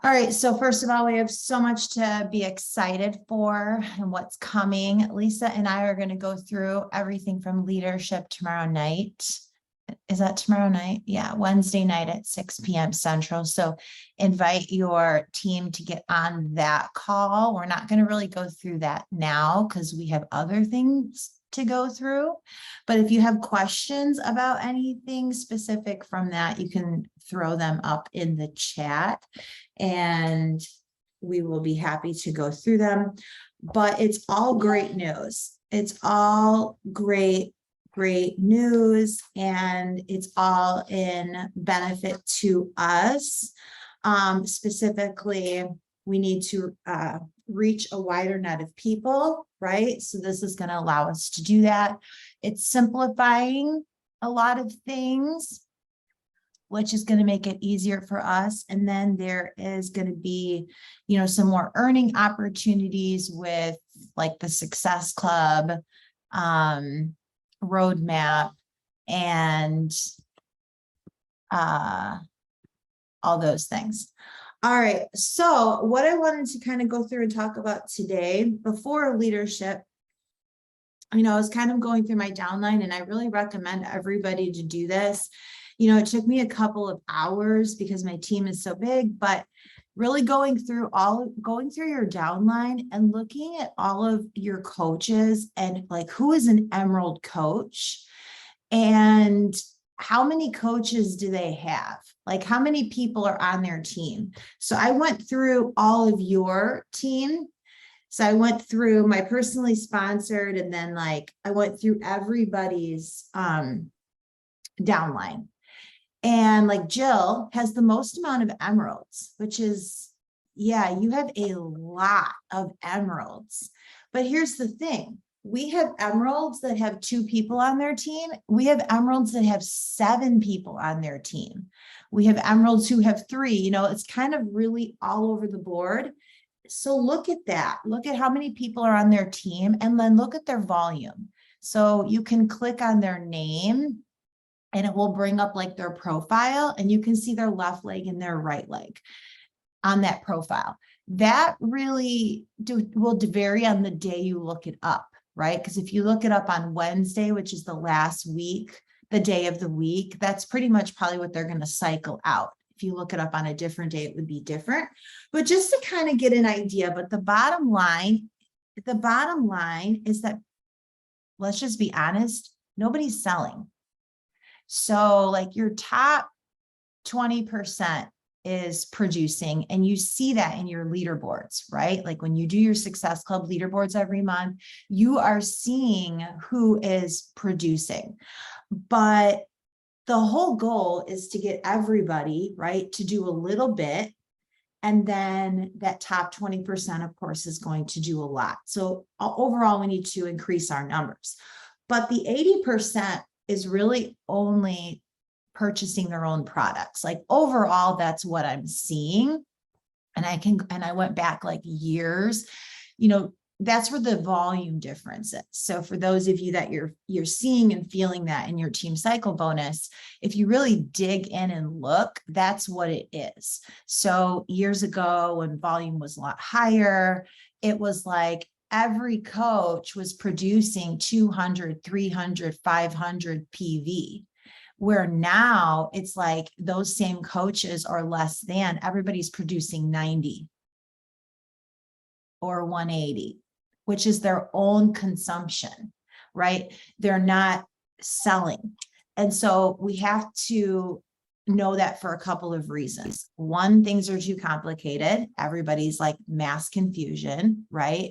All right, so first of all, we have so much to be excited for and what's coming. Lisa and I are going to go through everything from leadership tomorrow night. Is that tomorrow night? Yeah, Wednesday night at 6 p.m. Central. So invite your team to get on that call. We're not going to really go through that now because we have other things to go through. But if you have questions about anything specific from that, you can throw them up in the chat and we will be happy to go through them. But it's all great news. It's all great news, and it's all in benefit to us. Specifically, we need to reach a wider net of people, right? So this is going to allow us to do that. It's simplifying a lot of things, which is going to make it easier for us. And then there is going to be, some more earning opportunities with like the Success Club, roadmap, and all those things. All right. So what I wanted to kind of go through and talk about today before leadership, I was kind of going through my downline, and I really recommend everybody to do this. It took me a couple of hours because my team is so big, but really going through your downline and looking at all of your coaches and like who is an Emerald coach and how many coaches do they have? Like how many people are on their team? So I went through all of your team. So I went through my personally sponsored, and then I went through everybody's downline. And Jill has the most amount of emeralds, which is, yeah, you have a lot of emeralds. But here's the thing. We have emeralds that have 2 people on their team. We have emeralds that have 7 people on their team. We have emeralds who have 3, it's kind of really all over the board. So look at that. Look at how many people are on their team, and then look at their volume. So you can click on their name and it will bring up their profile, and you can see their left leg and their right leg on that profile. That really will vary on the day you look it up, right? Because if you look it up on Wednesday, which is the last week, the day of the week, that's pretty much probably what they're going to cycle out. If you look it up on a different day, it would be different. But just to kind of get an idea, but the bottom line is that, let's just be honest, nobody's selling. So your top 20% is producing, and you see that in your leaderboards, right? When you do your Success Club leaderboards every month, you are seeing who is producing. But the whole goal is to get everybody, right, to do a little bit. And then that top 20%, of course, is going to do a lot. So overall, we need to increase our numbers. But the 80% is really only purchasing their own products. Overall, that's what I'm seeing. And I went back years, that's where the volume difference is. So for those of you that you're seeing and feeling that in your team cycle bonus, if you really dig in and look, that's what it is. So years ago, when volume was a lot higher, it was every coach was producing 200, 300, 500 PV. Where now it's those same coaches are less than, everybody's producing 90 or 180, which is their own consumption, right? They're not selling. And so we have to know that for a couple of reasons. One, things are too complicated. Everybody's mass confusion, right?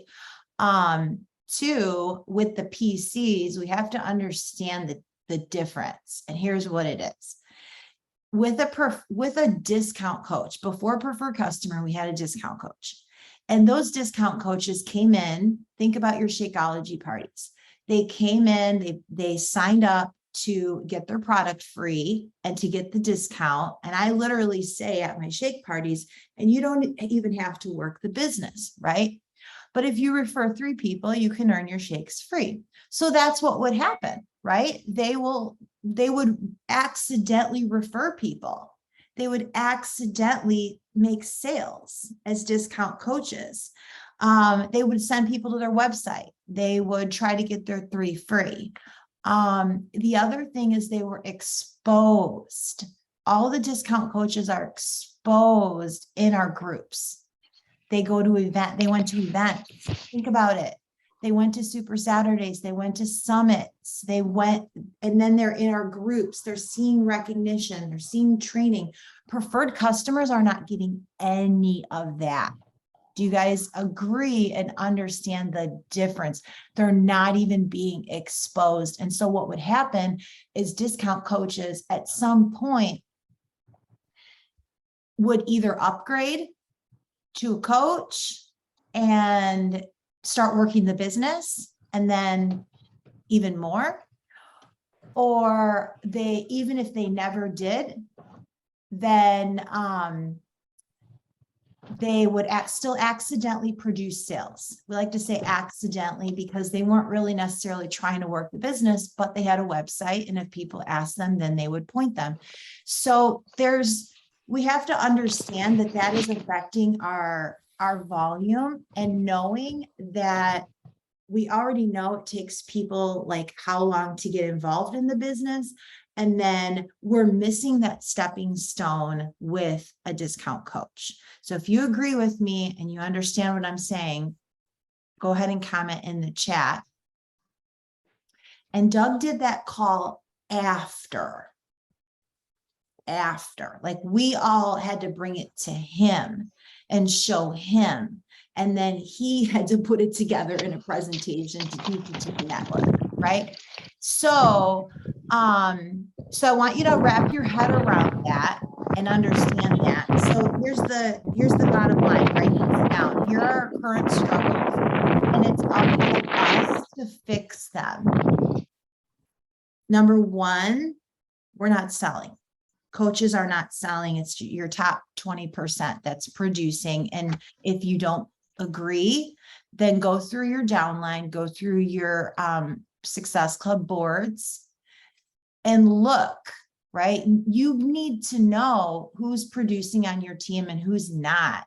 2, with the PCs, we have to understand the difference. And here's what it is. With a discount coach, before preferred customer, we had a discount coach. And those discount coaches came in, think about your Shakeology parties. They came in, they signed up to get their product free and to get the discount. And I literally say at my shake parties, and you don't even have to work the business, right? But if you refer 3 people, you can earn your shakes free. So that's what would happen, right? They would accidentally refer people. they would accidentally make sales as discount coaches. They would send people to their website. They would try to get their 3 free. The other thing is they were exposed. All the discount coaches are exposed in our groups. They went to events. Think about it. They went to Super Saturdays. They went to summits. And then they're in our groups. They're seeing recognition. They're seeing training. Preferred customers are not getting any of that. Do you guys agree and understand the difference? They're not even being exposed. And so what would happen is discount coaches at some point would either upgrade to a coach and start working the business and then even more, or even if they never did, then they would still accidentally produce sales. We like to say accidentally because they weren't really necessarily trying to work the business, but they had a website, and if people asked them, then they would point them. So we have to understand that is affecting our volume, and knowing that we already know it takes people like how long to get involved in the business. And then we're missing that stepping stone with a discount coach. So if you agree with me and you understand what I'm saying, go ahead and comment in the chat. And Doug did that call after, like we all had to bring it to him and show him. And then he had to put it together in a presentation to teach it to the network, right? So I want you to wrap your head around that and understand that. So here's the bottom line, write these down. Here are our current struggles, and it's up to us to fix them. Number one, we're not selling. Coaches are not selling. It's your top 20% that's producing. And if you don't agree, then go through your downline, go through your Success Club boards and look, right? You need to know who's producing on your team and who's not.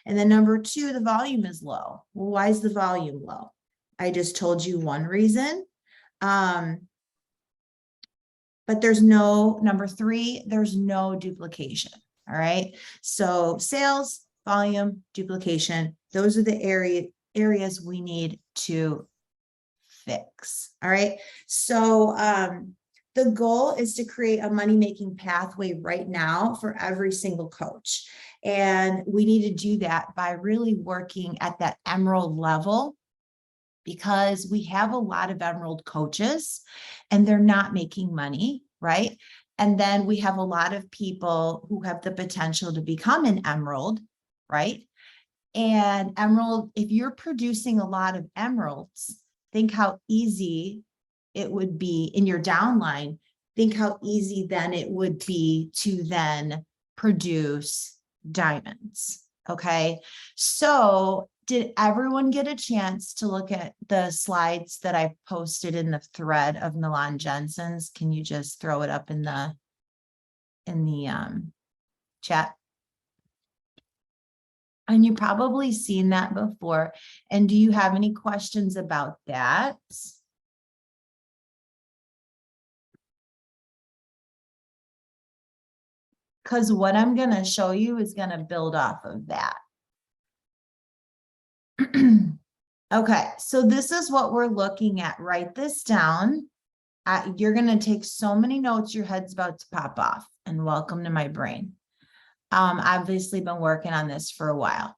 And then number two, the volume is low. Well, why is the volume low? I just told you one reason. But there's number three, there's no duplication. All right. So sales, volume, duplication, those are the areas we need to fix. All right. So the goal is to create a money-making pathway right now for every single coach. And we need to do that by really working at that emerald level, because we have a lot of emerald coaches and they're not making money, right? And then we have a lot of people who have the potential to become an emerald, right? And emerald, if you're producing a lot of emeralds, think how easy it would be in your downline. Think how easy then it would be to then produce diamonds. Okay. So did everyone get a chance to look at the slides that I posted in the thread of Milan Jensen's? Can you just throw it up in the chat? And you've probably seen that before. And do you have any questions about that? Because what I'm going to show you is going to build off of that. Okay, so this is what we're looking at. Write this down. You're going to take so many notes, your head's about to pop off. And welcome to my brain. Obviously been working on this for a while.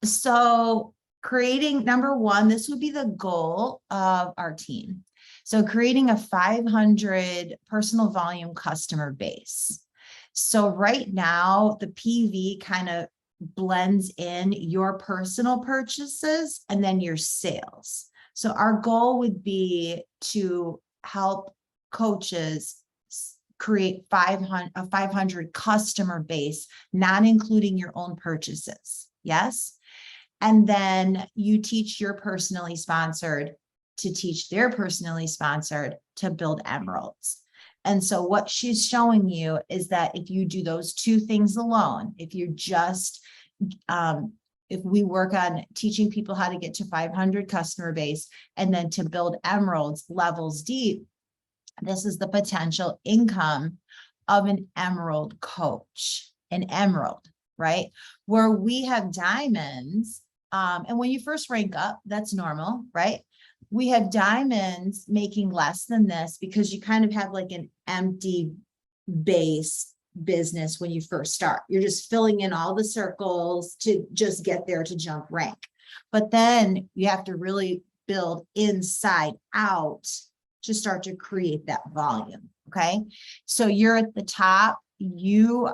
So creating, number one, this would be the goal of our team. So creating a 500 personal volume customer base. So right now, the PV kind of blends in your personal purchases and then your sales. So our goal would be to help coaches create a 500 customer base, not including your own purchases. Yes. And then you teach your personally sponsored to teach their personally sponsored to build emeralds. And so what she's showing you is that if you do those two things alone, if you just, if we work on teaching people how to get to 500 customer base and then to build emeralds levels deep, this is the potential income of an emerald coach, an emerald, right? Where we have diamonds. And when you first rank up, that's normal, right? We have diamonds making less than this because you kind of have like an empty base business when you first start. You're just filling in all the circles to just get there to jump rank. But then you have to really build inside out to start to create that volume. Okay. So you're at the top, you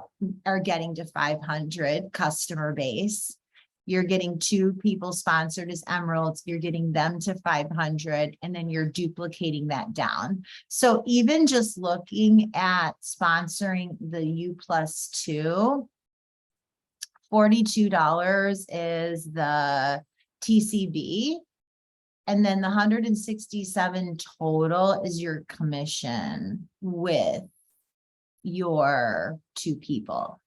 are getting to 500 customer base. You're getting 2 people sponsored as emeralds. You're getting them to 500, and then you're duplicating that down. So even just looking at sponsoring the U+2, $42 is the TCB. And then the 167 total is your commission with your 2 people.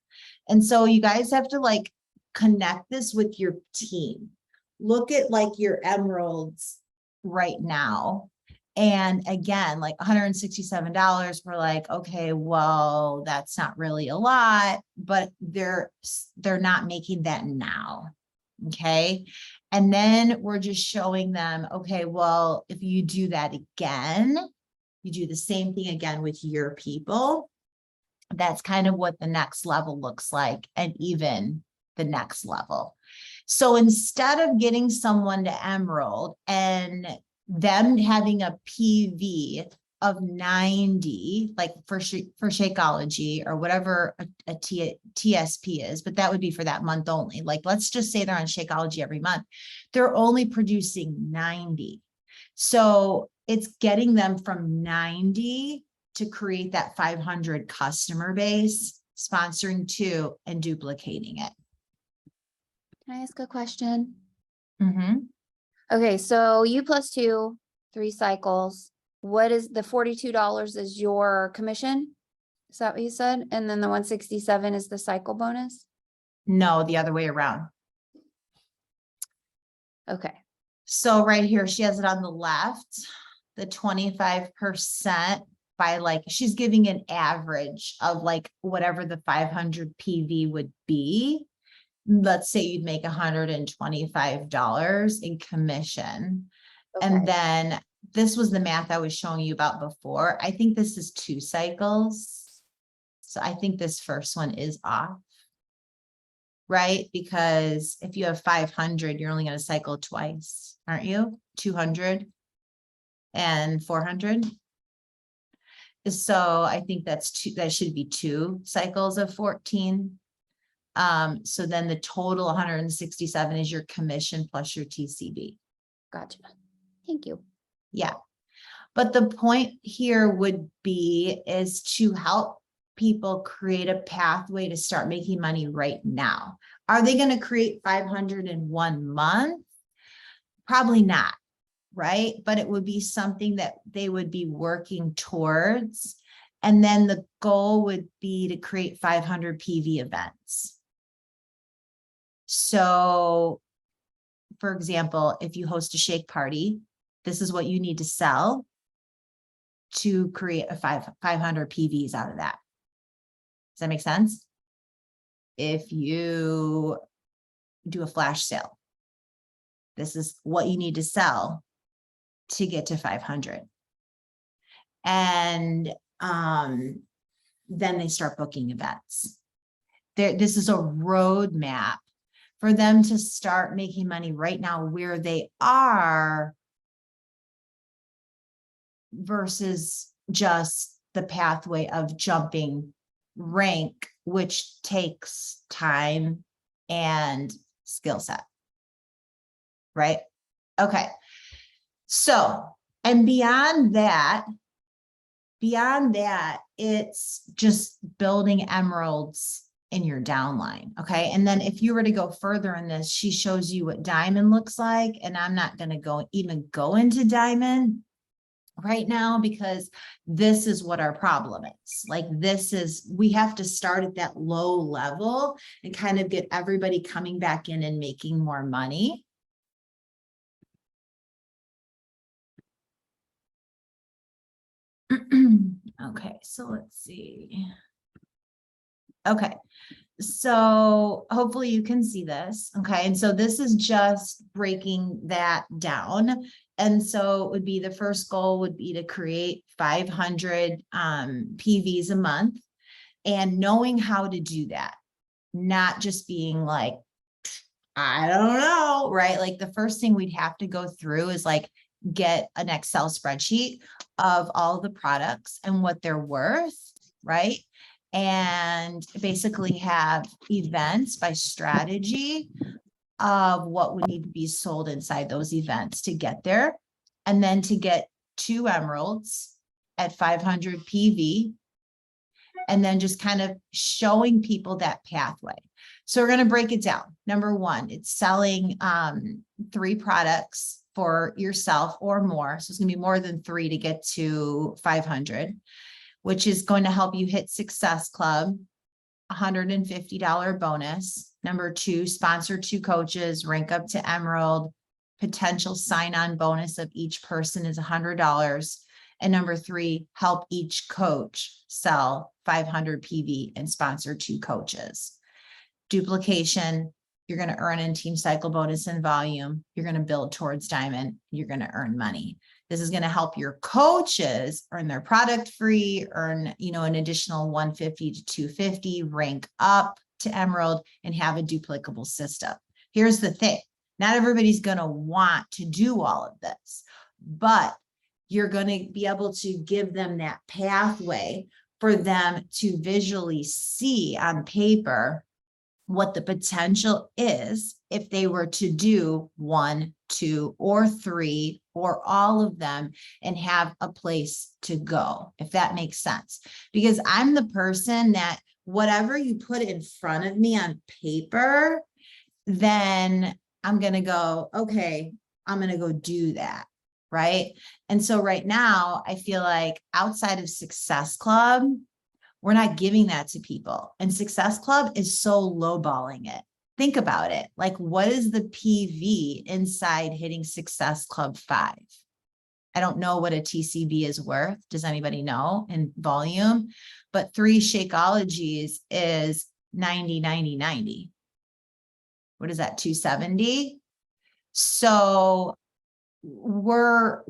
And so you guys have to like connect this with your team. Look at like your emeralds right now. And again, like $167, we're like, okay, well, that's not really a lot, but they're not making that now. Okay. And then we're just showing them, okay, well, if you do that again, you do the same thing again with your people. That's kind of what the next level looks like, and even the next level. So instead of getting someone to emerald and them having a PV of 90, like for Shakeology or whatever a TSP is, but that would be for that month only. Like, let's just say they're on Shakeology every month. They're only producing 90. So it's getting them from 90 to create that 500 customer base, sponsoring 2 and duplicating it. Can I ask a question? Mm-hmm. Okay, so U+2, 3 cycles. What is the $42 is your commission? Is that what you said? And then the 167 is the cycle bonus? No, the other way around. Okay. So right here, she has it on the left, the 25% by like, she's giving an average of like whatever the 500 PV would be. Let's say you'd make $125 in commission. Okay. And then this was the math I was showing you about before. I think this is 2 cycles. So I think this first one is off, right? Because if you have 500, you're only going to cycle twice, aren't you? 200 and 400. So I think that's 2, that should be 2 cycles of 14. So then the total 167 is your commission plus your TCB. Gotcha. Thank you. Yeah. But the point here would be is to help people create a pathway to start making money right now. Are they going to create 500 in 1 month? Probably not, right? But it would be something that they would be working towards. And then the goal would be to create 500 PV events. So, for example, if you host a shake party, this is what you need to sell to create a 500 PVs out of that. Does that make sense? If you do a flash sale, this is what you need to sell to get to 500. And then they start booking events. This is a roadmap for them to start making money right now where they are versus just the pathway of jumping rank, which takes time and skill set. Right? Okay. So, and beyond that, it's just building emeralds in your downline. Okay. And then if you were to go further in this, she shows you what diamond looks like. And I'm not going to even go into diamond, right now, because this is what our problem is. Like, we have to start at that low level and kind of get everybody coming back in and making more money. Okay, so let's see. Okay, so hopefully you can see this. Okay, and so this is just breaking that down. And so it would be, the first goal would be to create 500 PVs a month, and knowing how to do that, not just being like, I don't know, right? Like, the first thing we'd have to go through is like get an Excel spreadsheet of all the products and what they're worth, right? And basically have events by strategy of what would need to be sold inside those events to get there. And then to get 2 emeralds at 500 PV, and then just kind of showing people that pathway. So we're going to break it down. Number 1, it's selling 3 products for yourself or more. So it's going to be more than 3 to get to 500, which is going to help you hit Success Club, $150 bonus. Number 2, sponsor 2 coaches, rank up to Emerald. Potential sign-on bonus of each person is $100. And number 3, help each coach sell 500 PV and sponsor 2 coaches. Duplication, you're going to earn in team cycle bonus and volume. You're going to build towards diamond. You're going to earn money. This is going to help your coaches earn their product free, earn, an additional 150 to 250, rank up to Emerald, and have a duplicable system. Here's the thing. Not everybody's going to want to do all of this, but you're going to be able to give them that pathway for them to visually see on paper what the potential is if they were to do 1, 2, or 3, or all of them, and have a place to go, if that makes sense. Because I'm the person that whatever you put in front of me on paper, then I'm going to go, okay, I'm going to go do that. Right. And so right now, I feel like outside of Success Club, we're not giving that to people. And Success Club is so lowballing it. Think about it. Like, what is the PV inside hitting Success Club 5? I don't know what a TCB is worth. Does anybody know in volume? But 3 Shakeologies is 90, 90, 90. What is that? 270. So the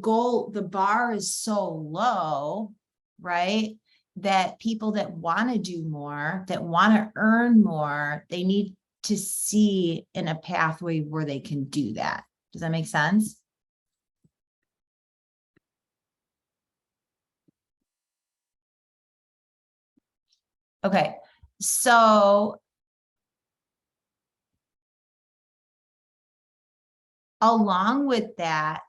goal, the bar is so low, right? That people that want to do more, that want to earn more, they need to see in a pathway where they can do that. Does that make sense? Okay, so along with that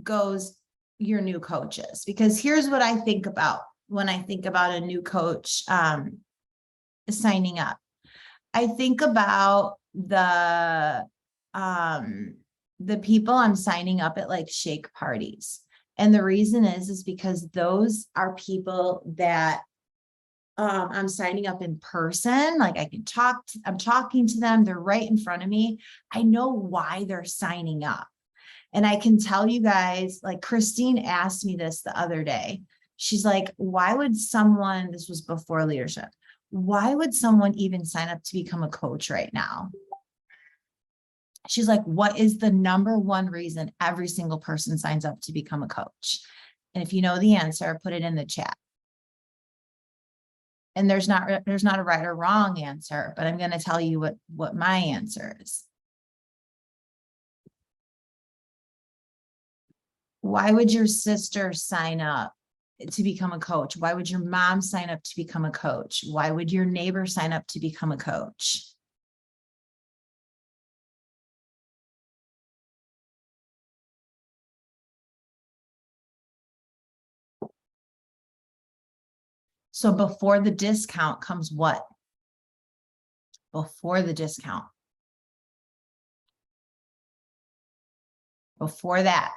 goes your new coaches, because here's what I think about when I think about a new coach signing up. I think about the people I'm signing up at like shake parties. And the reason is because those are people that I'm signing up in person. Like, I can I'm talking to them. They're right in front of me. I know why they're signing up. And I can tell you guys, like, Christine asked me this the other day. She's like, why would someone, this was before leadership, why would someone even sign up to become a coach right now? She's like, what is the number one reason every single person signs up to become a coach? And if you know the answer, put it in the chat. And there's not a right or wrong answer, but I'm going to tell you what my answer is. Why would your sister sign up to become a coach? Why would your mom sign up to become a coach? Why would your neighbor sign up to become a coach? So before the discount comes what? Before the discount. Before that,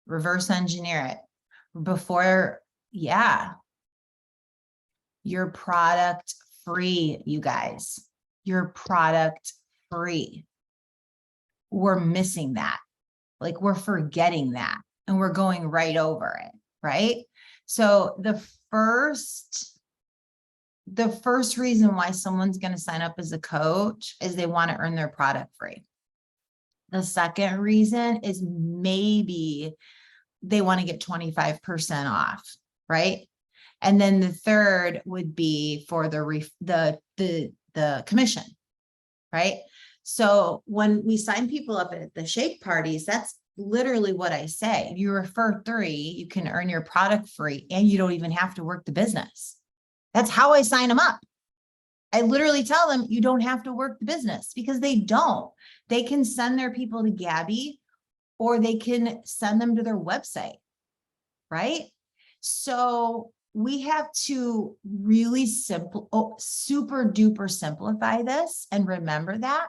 reverse engineer it before. Yeah. Your product free, you guys, your product free. We're missing that. Like we're forgetting that and we're going right over it. Right. So the first reason why someone's going to sign up as a coach is they want to earn their product free. The second reason is maybe they want to get 25% off, right? And then the third would be for the commission, right? So when we sign people up at the shake parties, that's literally what I say. If you refer 3, you can earn your product free and you don't even have to work the business. That's how I sign them up. I literally tell them you don't have to work the business because they don't. They can send their people to Gabby or they can send them to their website, right? So we have to really super duper simplify this and remember that.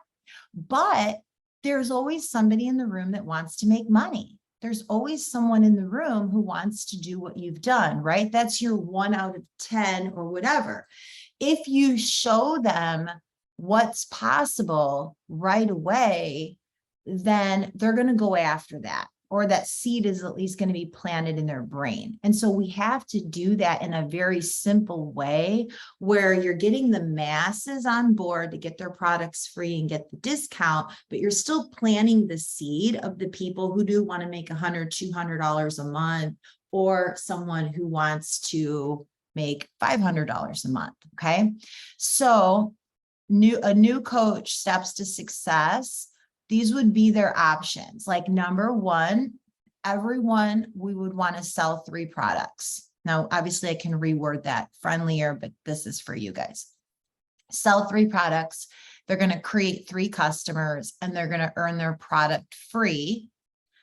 But there's always somebody in the room that wants to make money. There's always someone in the room who wants to do what you've done, right? That's your 1 out of 10 or whatever. If you show them what's possible right away, then they're going to go after that, or that seed is at least going to be planted in their brain. And so we have to do that in a very simple way where you're getting the masses on board to get their products free and get the discount, but you're still planting the seed of the people who do want to make $100, $200 a month, or someone who wants to make $500 a month. Okay. So a new coach steps to success. These would be their options. Like number 1, everyone, we would want to sell 3 products. Now, obviously I can reword that friendlier, but this is for you guys. Sell 3 products. They're going to create 3 customers and they're going to earn their product free.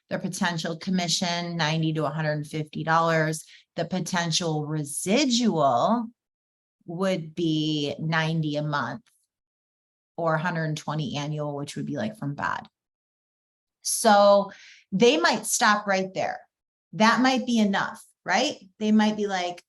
Their potential commission, $90 to $150. The potential residual would be $90 a month or $120 annual, which would be like from BOD. So they might stop right there. That might be enough, right? They might be like,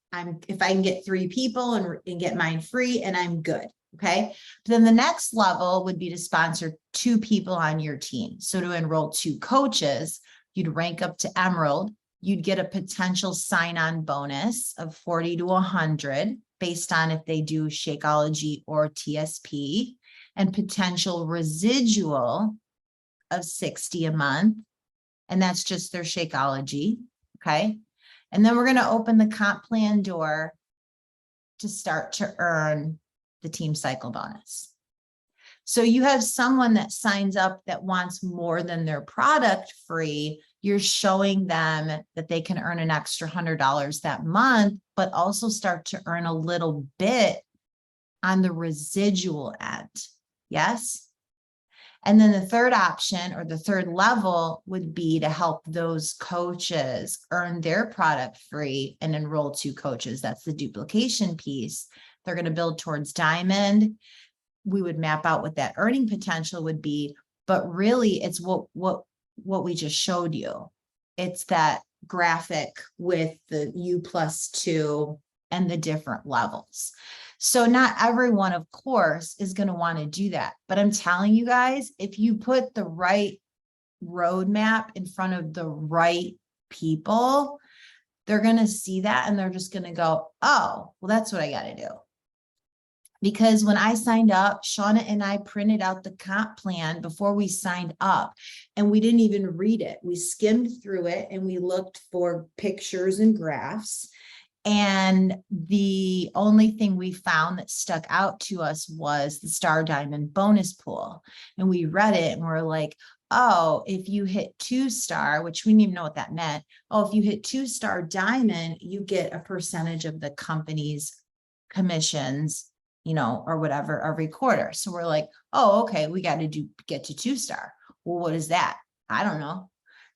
if I can get 3 people and get mine free and I'm good. Okay. But then the next level would be to sponsor 2 people on your team. So to enroll 2 coaches, you'd rank up to Emerald. You'd get a potential sign-on bonus of 40 to 100 based on if they do Shakeology or TSP, and potential residual of 60 a month. And that's just their Shakeology. Okay. And then we're going to open the comp plan door to start to earn the team cycle bonus. So you have someone that signs up that wants more than their product free. You're showing them that they can earn an extra $100 that month, but also start to earn a little bit on the residual end. Yes. And then the third option or the third level would be to help those coaches earn their product free and enroll 2 coaches. That's the duplication piece. They're going to build towards diamond. We would map out what that earning potential would be, but really it's what we just showed you. It's that graphic with the U+2 and the different levels. So not everyone, of course, is going to want to do that. But I'm telling you guys, if you put the right roadmap in front of the right people, they're going to see that and they're just going to go, oh, well, that's what I got to do. Because when I signed up, Shauna and I printed out the comp plan before we signed up and we didn't even read it. We skimmed through it and we looked for pictures and graphs. And the only thing we found that stuck out to us was the Star Diamond bonus pool. And we read it and we're like, oh, if you hit 2-star, which we didn't even know what that meant. Oh, if you hit 2-star diamond, you get a percentage of the company's commissions, you know, or whatever every quarter. So we're like, oh, okay, we got to get to 2-star. Well, what is that? I don't know.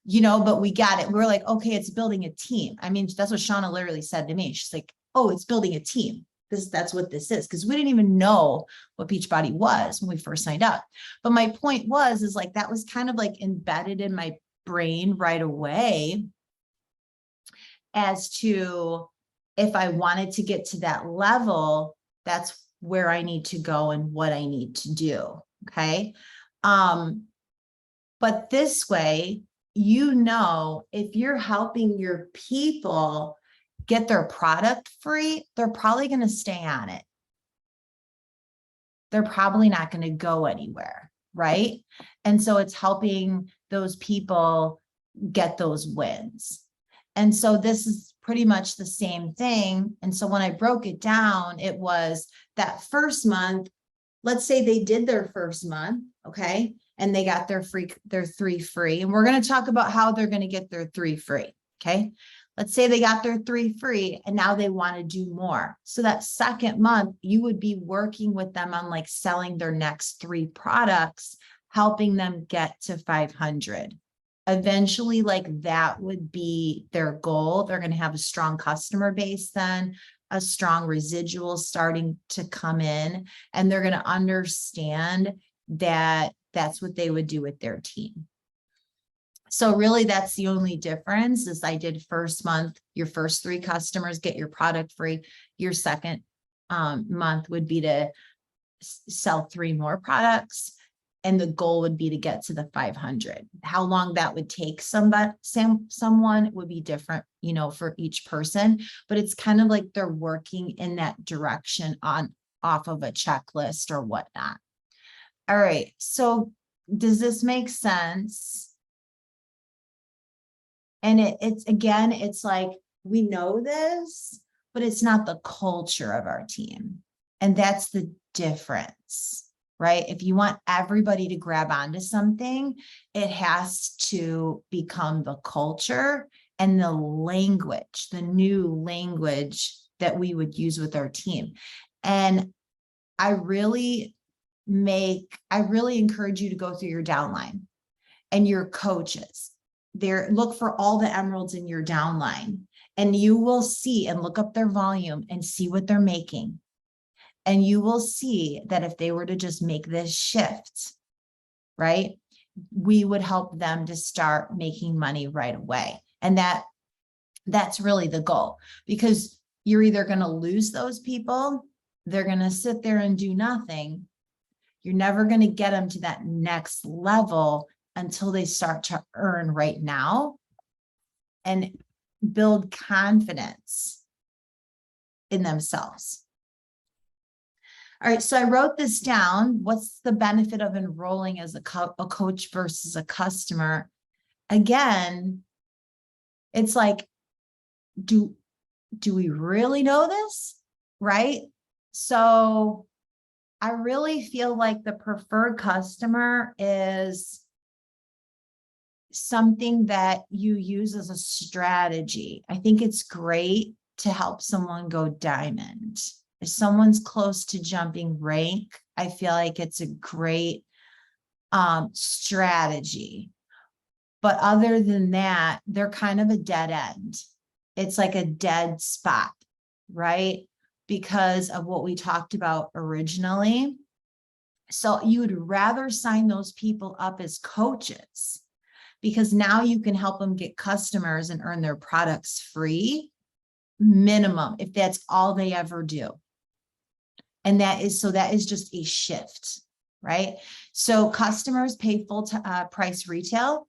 You know, but we got it. We're like, okay, it's building a team. I mean, that's what Shauna literally said to me. She's like, oh, it's building a team. That's what this is. Because we didn't even know what Beachbody was when we first signed up. But my point is like, that was kind of like embedded in my brain right away. as to if I wanted to get to that level, that's where I need to go and what I need to do. Okay. But this way, if you're helping your people get their product free, they're probably going to stay on it. They're probably not going to go anywhere, right? And so it's helping those people get those wins. And so this is pretty much the same thing. And so when I broke it down, it was that first month, let's say they did their first month, okay? And they got their 3 free. And we're going to talk about how they're going to get their 3 free, okay? Let's say they got their 3 free and now they want to do more. So that second month, you would be working with them on like selling their next 3 products, helping them get to 500. Eventually, like that would be their goal. They're going to have a strong customer base then, a strong residual starting to come in, and they're going to understand that that's what they would do with their team. So really that's the only difference is I did first month, your first 3 customers get your product free. Your second month would be to sell 3 more products. And the goal would be to get to the 500. How long that would take someone would be different, for each person, but it's kind of like they're working in that direction off of a checklist or whatnot. All right. So does this make sense? And it's like, we know this, but it's not the culture of our team. And that's the difference, right? If you want everybody to grab onto something, it has to become the culture and the language, the new language that we would use with our team. And I really encourage you to go through your downline and your coaches. Look for all the emeralds in your downline, and you will see and look up their volume and see what they're making. And you will see that if they were to just make this shift, right, we would help them to start making money right away. And that's really the goal, because you're either going to lose those people, they're going to sit there and do nothing. You're never going to get them to that next level until they start to earn right now and build confidence in themselves. All right, so I wrote this down. What's the benefit of enrolling as a coach versus a customer? Again, it's like, do we really know this, right? So I really feel like the preferred customer is something that you use as a strategy. I think it's great to help someone go diamond. If someone's close to jumping rank, I feel like it's a great strategy. But other than that, they're kind of a dead end. It's like a dead spot, right? Because of what we talked about originally. So you would rather sign those people up as coaches, because now you can help them get customers and earn their products free, minimum, if that's all they ever do. And that is just a shift, right? So customers pay full price retail.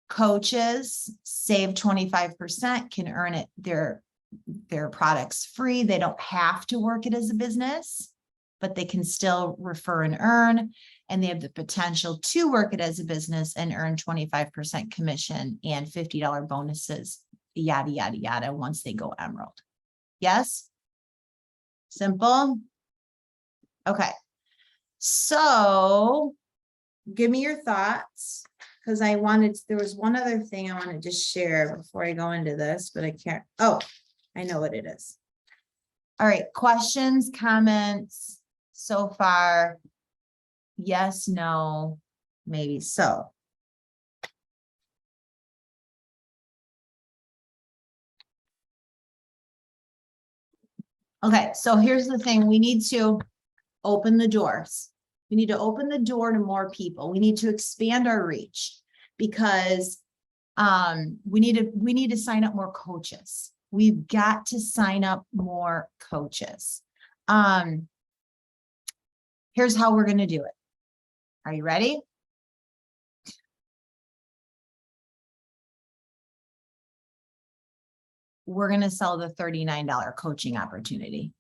Coaches save 25%, can earn it their products free. They don't have to work it as a business, but they can still refer and earn. And they have the potential to work it as a business and earn 25% commission and $50 bonuses, yada, yada, yada, once they go emerald. Yes? Simple? Okay. So give me your thoughts, because there was one other thing I wanted to share before I go into this, but I can't. Oh, I know what it is. All right. Questions, comments so far? Yes, no, maybe so. Okay, so here's the thing. We need to open the doors. We need to open the door to more people. We need to expand our reach, because we need to sign up more coaches. We've got to sign up more coaches. Here's how we're going to do it. Are you ready? We're going to sell the $39 coaching opportunity.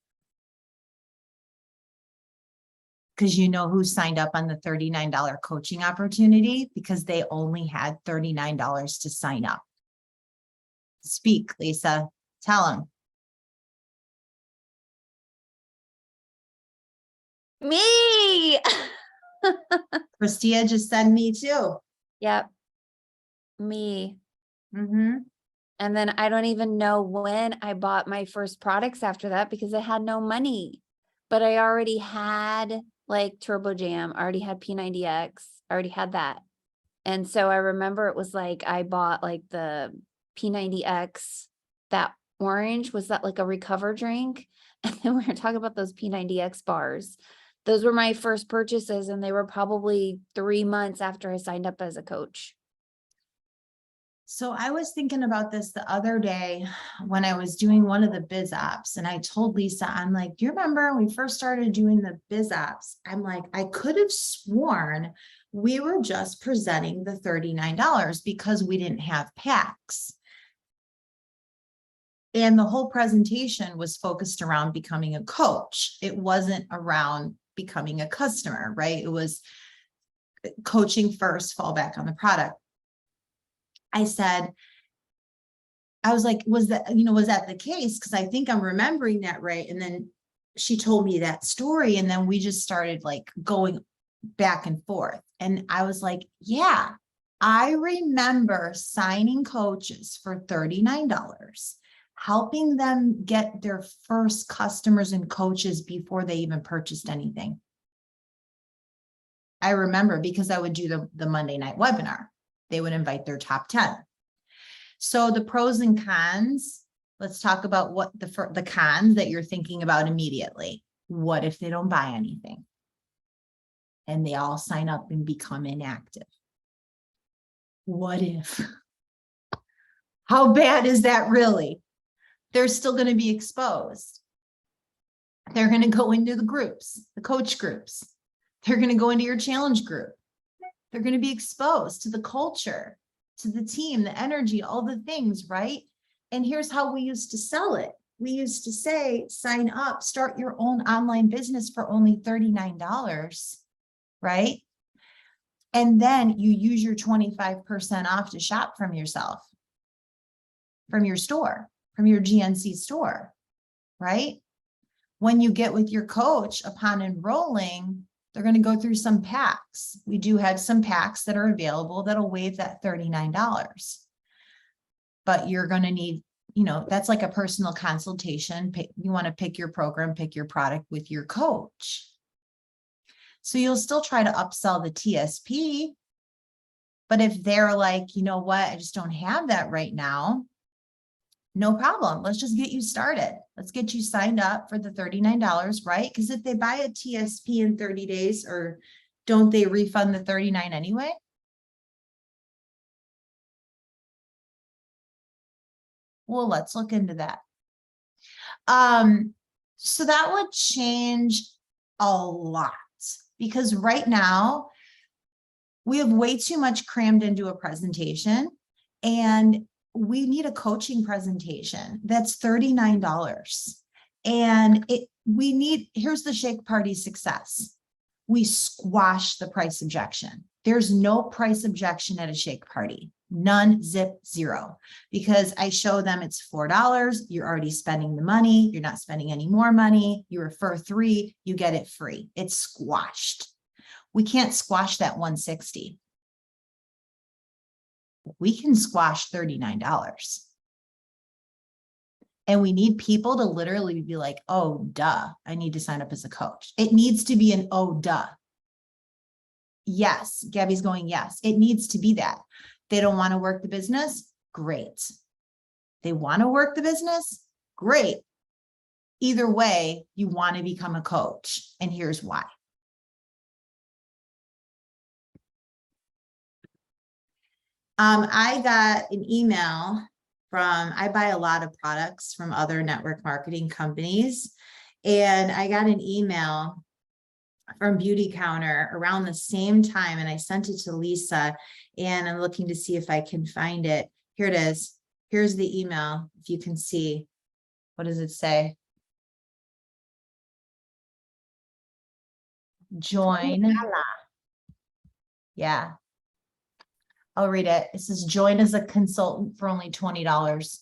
Because you know who signed up on the $39 coaching opportunity? Because they only had $39 to sign up. Speak, Lisa. Tell them. Me. Kristina just said me too. Yep. Me. Mm-hmm. And then I don't even know when I bought my first products after that because I had no money. But I already had like Turbo Jam, I already had P90X, I already had that. And so I remember it was like I bought like the P90X, that orange, was that like a recover drink? And then we were talking about those P90X bars. Those were my first purchases, and they were probably 3 months after I signed up as a coach. So I was thinking about this the other day when I was doing one of the biz ops, and I told Lisa, I'm like, do you remember when we first started doing the biz ops? I'm like, I could have sworn we were just presenting the $39 because we didn't have packs. And the whole presentation was focused around becoming a coach. It wasn't around becoming a customer, right? It was coaching first, fall back on the product. I said, I was like, was that the case? Because I think I'm remembering that right. And then she told me that story. And then we just started like going back and forth. And I was like, yeah, I remember signing coaches for $39, helping them get their first customers and coaches before they even purchased anything. I remember because I would do the Monday night webinar. They would invite their top 10. So the pros and cons, let's talk about what the cons that you're thinking about immediately. What if they don't buy anything? And they all sign up and become inactive? What if? How bad is that really? They're still going to be exposed. They're going to go into the groups, the coach groups. They're going to go into your challenge group. They're going to be exposed to the culture, to the team, the energy, all the things, right? And here's how we used to sell it. We used to say, sign up, start your own online business for only $39, right? And then you use your 25% off to shop from yourself, from your store, from your GNC store, right? When you get with your coach upon enrolling, they're going to go through some packs. We do have some packs that are available that'll waive that $39. But you're going to need, that's like a personal consultation. You want to pick your program, pick your product with your coach. So you'll still try to upsell the TSP. But if they're like, you know what, I just don't have that right now, no problem. Let's just get you started. Let's get you signed up for the $39, right? Because if they buy a TSP in 30 days, or don't they refund the $39 anyway? Well, let's look into that. So that would change a lot, because right now we have way too much crammed into a presentation, and we need a coaching presentation that's $39. And here's the Shake Party success. We squash the price objection. There's no price objection at a Shake Party. None, zip, zero. Because I show them it's $4. You're already spending the money. You're not spending any more money. You refer 3, you get it free. It's squashed. We can't squash that $160. We can squash $39. And we need people to literally be like, oh, duh, I need to sign up as a coach. It needs to be an oh, duh. Yes, Gabby's going, yes, it needs to be that. They don't want to work the business? Great. They want to work the business? Great. Either way, you want to become a coach. And here's why. I got an email I buy a lot of products from other network marketing companies. And I got an email from Beauty Counter around the same time. And I sent it to Lisa, and I'm looking to see if I can find it. Here it is. Here's the email. If you can see, what does it say? Join. Yeah. I'll read it. It says, join as a consultant for only $20.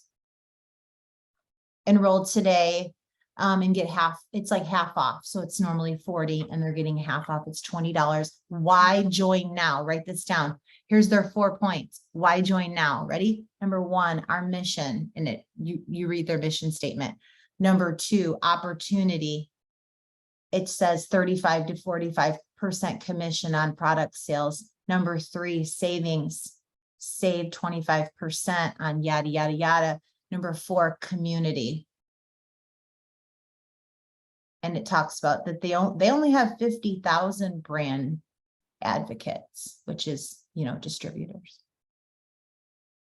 Enroll today and get half. It's like half off. So it's normally 40 and they're getting half off. It's $20. Why join now? Write this down. Here's their 4 points. Why join now? Ready? Number 1, our mission. And you read their mission statement. Number 2, opportunity. It says 35 to 45% commission on product sales. Number 3, savings. Save 25% on yada, yada, yada. Number 4, community. And it talks about that they only have 50,000 brand advocates, which is, distributors.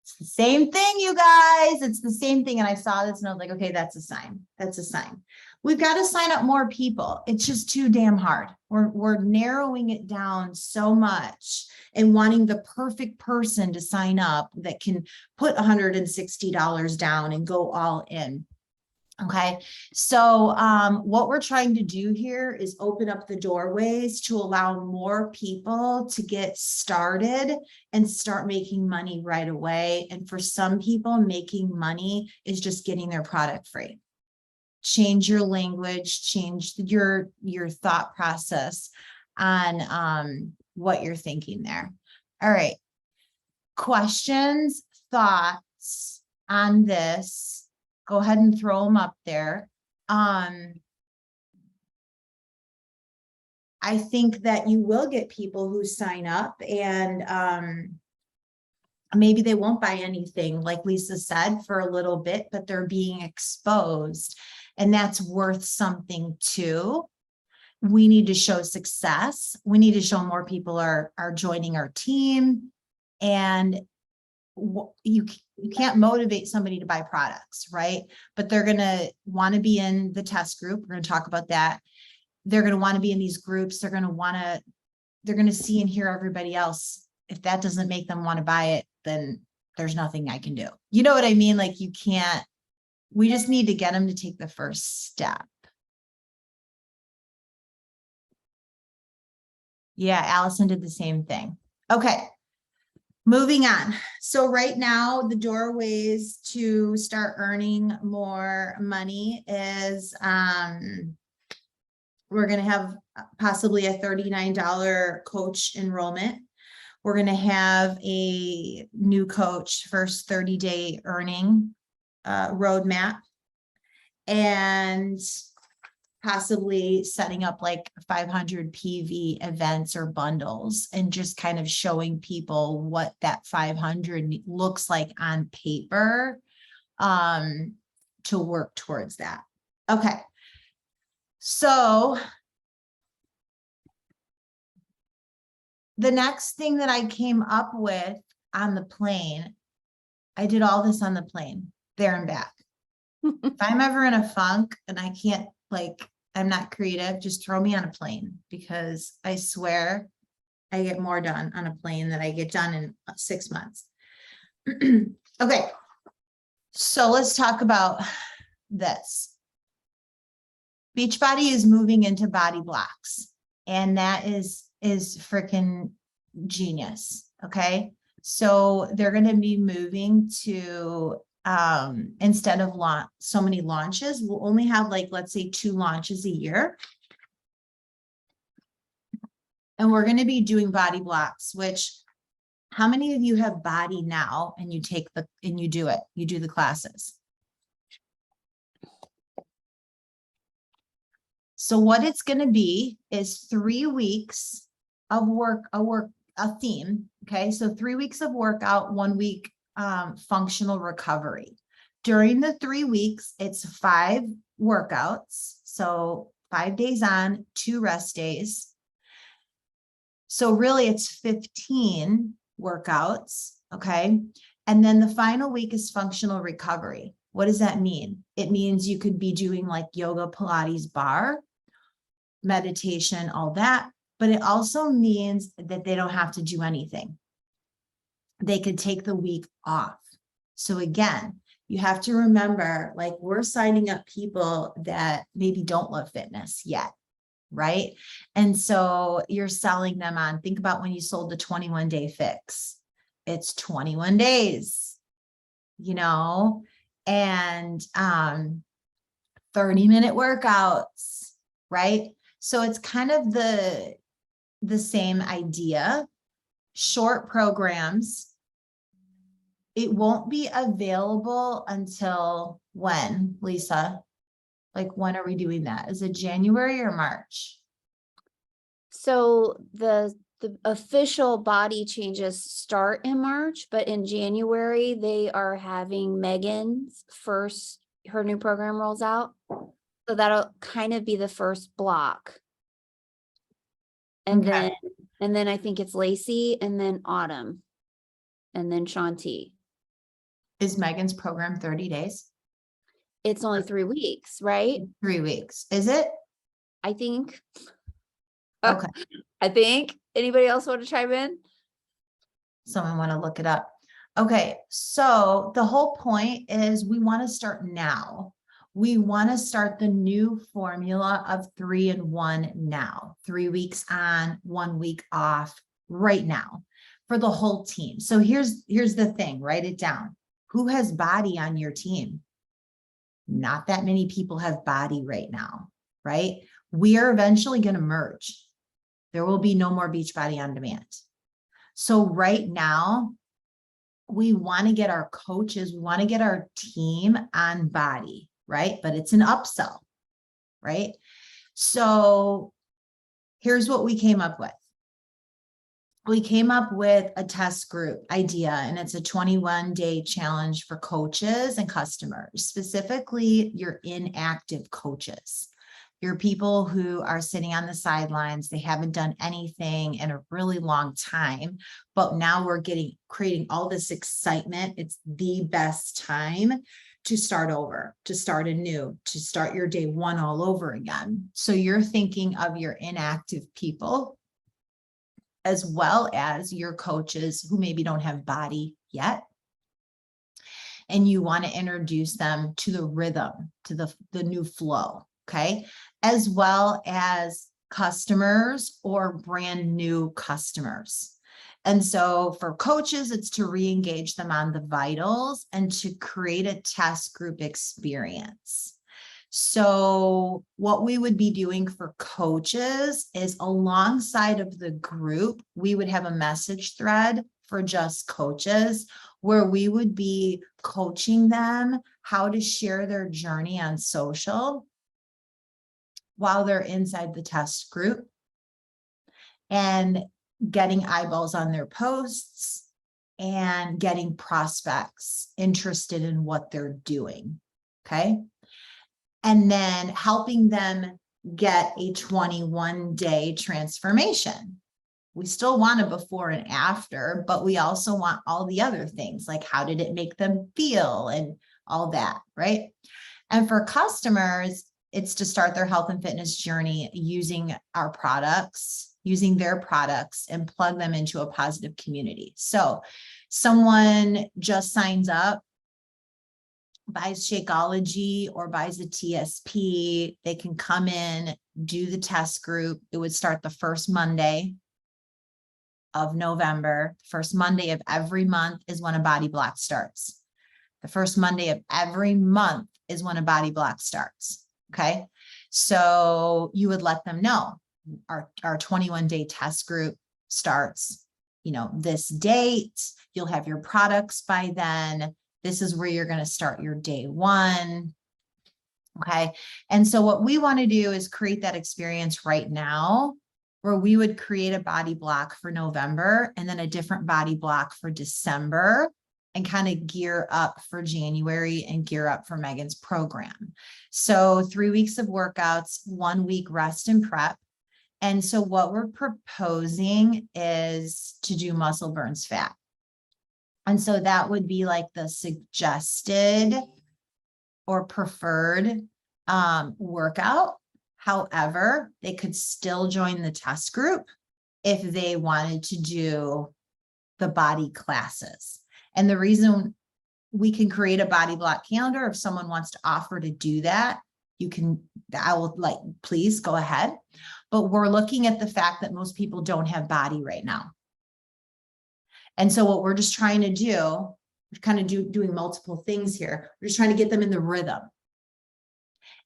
It's the same thing, you guys. It's the same thing. And I saw this and I was like, okay, that's a sign. That's a sign. We've got to sign up more people. It's just too damn hard. We're narrowing it down so much and wanting the perfect person to sign up that can put $160 down and go all in. Okay, so what we're trying to do here is open up the doorways to allow more people to get started and start making money right away. And for some people, making money is just getting their product free. Change your language, change your thought process on what you're thinking there. All right, questions, thoughts on this? Go ahead and throw them up there. I think that you will get people who sign up and maybe they won't buy anything, like Lisa said, for a little bit, but they're being exposed, and that's worth something too. We need to show success. We need to show more people are joining our team, and you can't motivate somebody to buy products, right? But they're going to want to be in the test group. We're going to talk about that. They're going to want to be in these groups. They're going to see and hear everybody else. If that doesn't make them want to buy it, then there's nothing I can do. You know what I mean? Like, we just need to get them to take the first step. Yeah, Allison did the same thing. Okay. Moving on. So right now, the doorways to start earning more money is we're going to have possibly a $39 coach enrollment. We're going to have a new coach first 30-day earning roadmap, and possibly setting up like 500 PV events or bundles, and just kind of showing people what that 500 looks like on paper to work towards that. Okay. So the next thing that I came up with on the plane, I did all this on the plane, there and back. If I'm ever in a funk and I can't, I'm not creative, just throw me on a plane, because I swear I get more done on a plane than I get done in 6 months. Okay, so let's talk about this. Beachbody is moving into body blocks, and that is freaking genius. Okay, so they're going to be moving to instead of so many launches, we'll only have let's say 2 launches a year. And we're going to be doing body blocks, which, how many of you have body now and you do it, you do the classes? So what it's going to be is 3 weeks of a theme. Okay. So 3 weeks of workout, 1 week functional recovery. During the 3 weeks, it's 5 workouts. So 5 days on, 2 rest days. So really it's 15 workouts. Okay. And then the final week is functional recovery. What does that mean? It means you could be doing like yoga, Pilates, bar, meditation, all that. But it also means that they don't have to do anything. They could take the week off. So again, you have to remember, like, we're signing up people that maybe don't love fitness yet, right? And so you're selling them on, think about when you sold the 21-day fix. It's 21 days, you know, and 30-minute workouts, right? So it's kind of the same idea. Short programs. It won't be available until when, Lisa? Like, when are we doing that? Is it January or March? So the official body changes start in March, but in January, they are having Megan's her new program rolls out. So that'll kind of be the first block. And Okay. then I think it's Lacey and then Autumn and then Shanti. Is Megan's program 30 days? It's only 3 weeks, right? 3 weeks. Is it? I think. Okay. I think. Anybody else want to chime in? Someone want to look it up. Okay. So the whole point is we want to start now. We want to start the new formula of 3 and 1 now. 3 weeks on, 1 week off right now for the whole team. So here's the thing, write it down. Who has body on your team? Not that many people have body right now, right? We are eventually going to merge. There will be no more Beachbody on Demand. So right now, we want to get our coaches, we want to get our team on body, right? But it's an upsell, right? So here's what we came up with. We came up with a test group idea, and it's a 21-day challenge for coaches and customers, specifically your inactive coaches, your people who are sitting on the sidelines. They haven't done anything in a really long time, but now we're creating all this excitement. It's the best time to start over, to start anew, to start your day one all over again. So you're thinking of your inactive people, as well as your coaches who maybe don't have body yet. And you want to introduce them to the rhythm, to the new flow, okay? As well as customers or brand new customers. And so for coaches, it's to re-engage them on the vitals and to create a test group experience. So what we would be doing for coaches is, alongside of the group, we would have a message thread for just coaches where we would be coaching them how to share their journey on social while they're inside the test group and getting eyeballs on their posts and getting prospects interested in what they're doing. Okay. And then helping them get a 21-day transformation. We still want a before and after, but we also want all the other things, like how did it make them feel and all that, right? And for customers, it's to start their health and fitness journey using our products, using their products, and plug them into a positive community. So someone just signs up, buys Shakeology or buys a TSP, they can come in, do the test group. It would start the first Monday of November. First Monday of every month is when a body block starts. The first Monday of every month is when a body block starts. Okay. So you would let them know our 21-day test group starts, this date. You'll have your products by then. This is where you're going to start your day one. Okay. And so what we want to do is create that experience right now, where we would create a body block for November and then a different body block for December, and kind of gear up for January and gear up for Megan's program. So 3 weeks of workouts, 1 week rest and prep. And so what we're proposing is to do muscle burns fat. And so that would be like the suggested or preferred workout. However, they could still join the test group if they wanted to do the body classes. And the reason we can create a body block calendar, if someone wants to offer to do that, you can, I will like, please go ahead. But we're looking at the fact that most people don't have body right now. And so what we're just trying to do, we're kind of doing multiple things here. We're just trying to get them in the rhythm.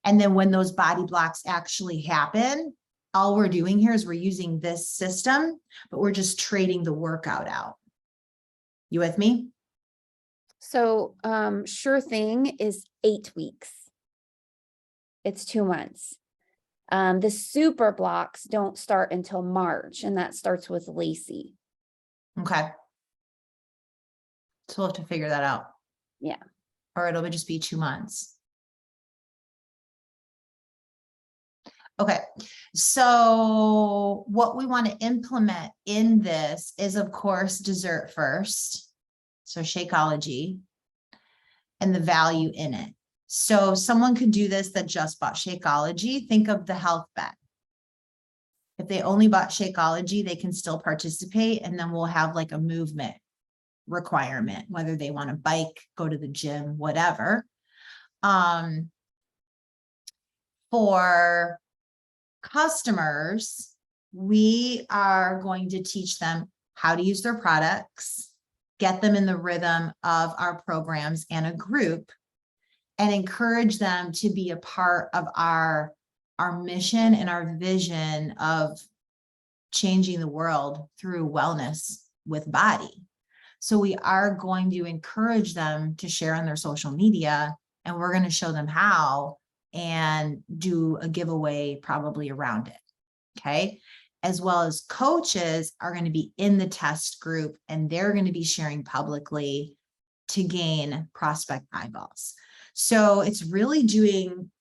And then when those body blocks actually happen, all we're doing here is we're using this system, but we're just trading the workout out. You with me? So, Sure Thing is 8 weeks. It's 2 months. The super blocks don't start until March, and that starts with Lacey. Okay. So we'll have to figure that out. Yeah. Or it'll just be 2 months. Okay, so what we want to implement in this is, of course, dessert first. So Shakeology and the value in it. So someone could do this that just bought Shakeology. Think of the health bet. If they only bought Shakeology, they can still participate, and then we'll have like a movement requirement, whether they want to bike, go to the gym, whatever. For customers, we are going to teach them how to use their products, get them in the rhythm of our programs and a group, and encourage them to be a part of our mission and our vision of changing the world through wellness with body. So we are going to encourage them to share on their social media, and we're going to show them how and do a giveaway probably around it. Okay. As well as coaches are going to be in the test group, and they're going to be sharing publicly to gain prospect eyeballs. So it's really doing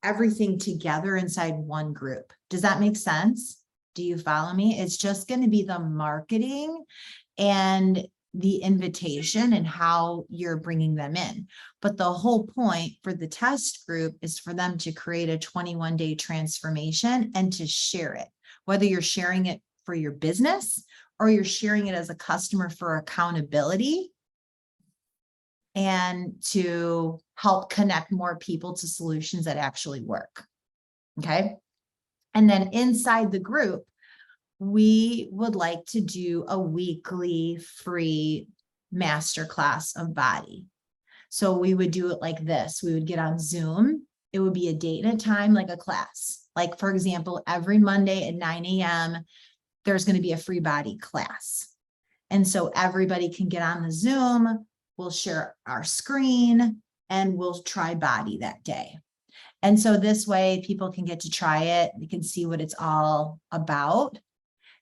everything together inside one group. Does that make sense? Do you follow me? It's just going to be the marketing and the invitation and how you're bringing them in. But the whole point for the test group is for them to create a 21-day transformation and to share it, whether you're sharing it for your business or you're sharing it as a customer for accountability and to help connect more people to solutions that actually work. Okay. And then inside the group, we would like to do a weekly free masterclass of body. So we would do it like this. We would get on Zoom. It would be a date and a time, like a class. Like, for example, every Monday at 9 a.m., there's going to be a free body class. And so everybody can get on the Zoom. We'll share our screen and we'll try body that day. And so this way people can get to try it. They can see what it's all about,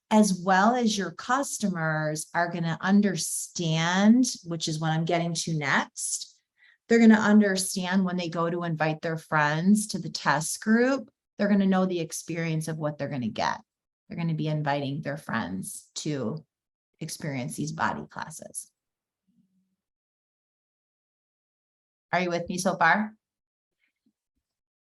as well as your customers are going to understand, which is what I'm getting to next. They're going to understand when they go to invite their friends to the test group, they're going to know the experience of what they're going to get. They're going to be inviting their friends to experience these body classes. Are you with me so far?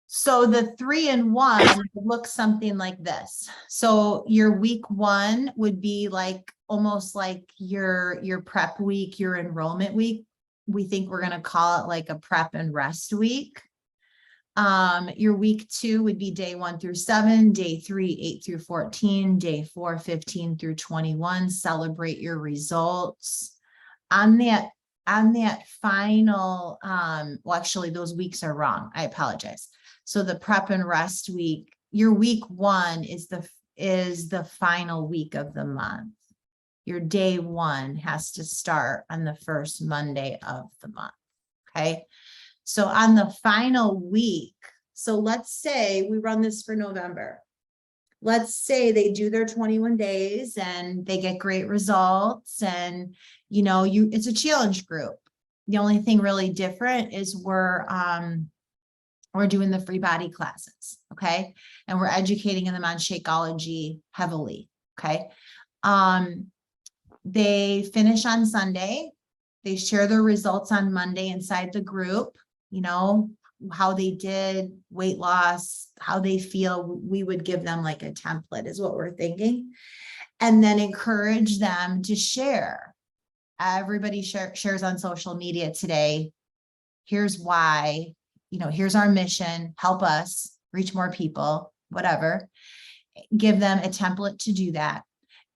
So the 3-in-1 looks something like this. So your week 1 would be like almost like your prep week, your enrollment week. We think we're going to call it like a prep and rest week. Your week 2 would be day 1 through 7, day 3, 8 through 14, day 4, 15 through 21. Celebrate your results. On that final, well, actually those weeks are wrong. I apologize. So the prep and rest week, your week 1 is the final week of the month. Your day 1 has to start on the first Monday of the month. Okay. So on the final week, so let's say we run this for November. Let's say they do their 21 days and they get great results, and it's a challenge group. The only thing really different is we're doing the free body classes, okay? And we're educating them on Shakeology heavily, okay? They finish on Sunday. They share their results on Monday inside the group, you know, how they did, weight loss, how they feel. We would give them like a template is what we're thinking. And then encourage them to share. Everybody shares on social media today. Here's why, you know, here's our mission, help us reach more people, whatever. Give them a template to do that.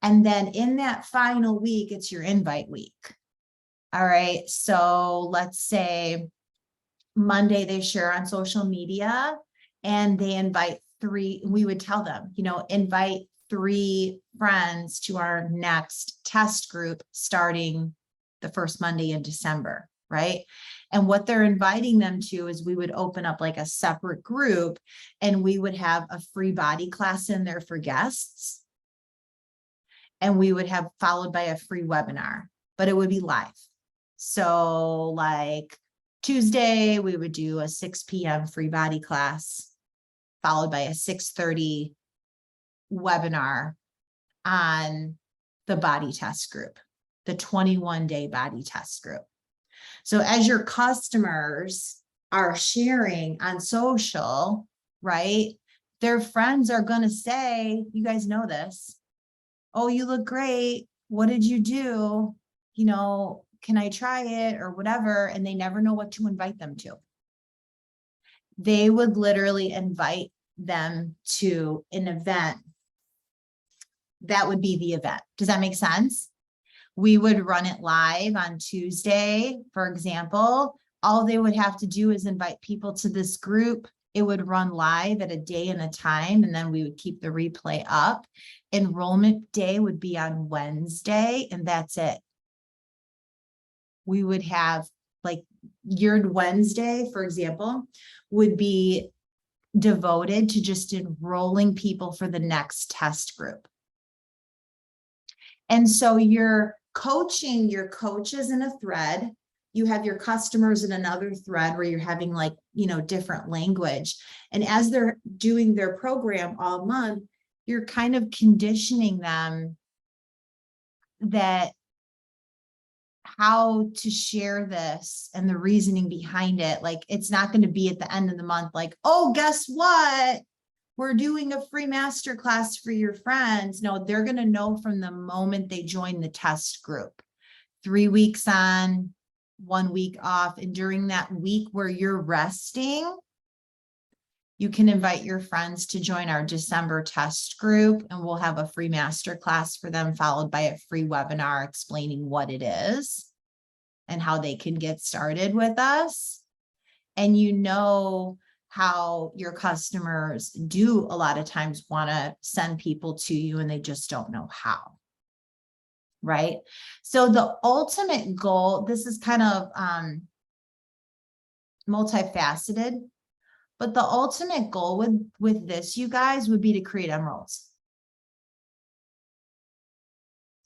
And then in that final week, it's your invite week. All right. So let's say Monday they share on social media and they invite 3. We would tell them, you know, invite 3 friends to our next test group starting the first Monday in December, right? And what they're inviting them to is we would open up like a separate group and we would have a free body class in there for guests. And we would have followed by a free webinar, but it would be live. So like Tuesday, we would do a 6 p.m. free body class, followed by a 6:30 webinar on the body test group, the 21-day body test group. So as your customers are sharing on social, right, their friends are going to say, you guys know this, oh, you look great. What did you do? You know, can I try it or whatever? And they never know what to invite them to. They would literally invite them to an event. That would be the event. Does that make sense? We would run it live on Tuesday, for example. All they would have to do is invite people to this group. It would run live at a day and a time, and then we would keep the replay up. Enrollment day would be on Wednesday, and that's it. We would have like your Wednesday, for example, would be devoted to just enrolling people for the next test group. And so you're coaching your coaches in a thread. You have your customers in another thread where you're having like, you know, different language. And as they're doing their program all month, you're kind of conditioning them that how to share this and the reasoning behind it. Like, it's not going to be at the end of the month, like, oh, guess what? We're doing a free masterclass for your friends. No, they're going to know from the moment they join the test group. 3 weeks on, 1 week off. And during that week where you're resting, you can invite your friends to join our December test group, and we'll have a free masterclass for them, followed by a free webinar explaining what it is and how they can get started with us. And you know how your customers do a lot of times want to send people to you and they just don't know how. Right? So the ultimate goal, this is kind of multifaceted, but the ultimate goal with this, you guys, would be to create emeralds.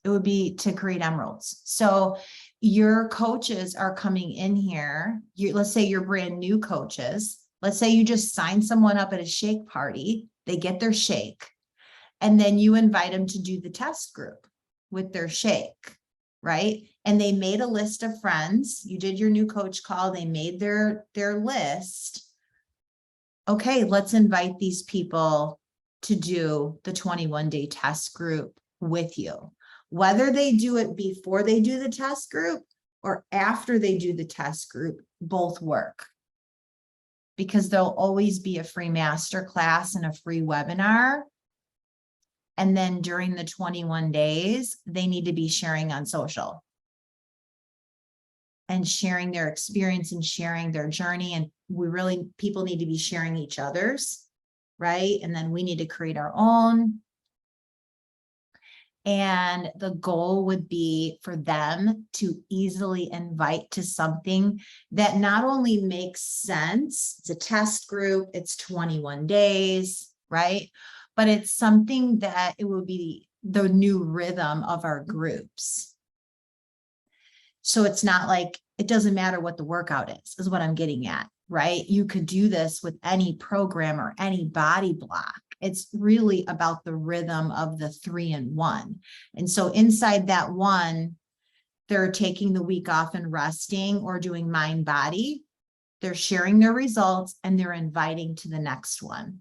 It would be to create emeralds. So your coaches are coming in here. Let's say you're brand new coaches. Let's say you just sign someone up at a shake party. They get their shake, and then you invite them to do the test group with their shake, right? And they made a list of friends. You did your new coach call. They made their list. Okay, let's invite these people to do the 21-day test group with you. Whether they do it before they do the test group or after they do the test group, both work. Because there'll always be a free masterclass and a free webinar. And then during the 21 days, they need to be sharing on social and sharing their experience and sharing their journey. And people need to be sharing each other's, right? And then we need to create our own. And the goal would be for them to easily invite to something that not only makes sense, it's a test group, it's 21 days, right? But it's something that it will be the new rhythm of our groups. So it's not like, it doesn't matter what the workout is what I'm getting at, right? You could do this with any program or any body block. It's really about the rhythm of the 3 in 1. And so inside that one, they're taking the week off and resting or doing mind body. They're sharing their results and they're inviting to the next one,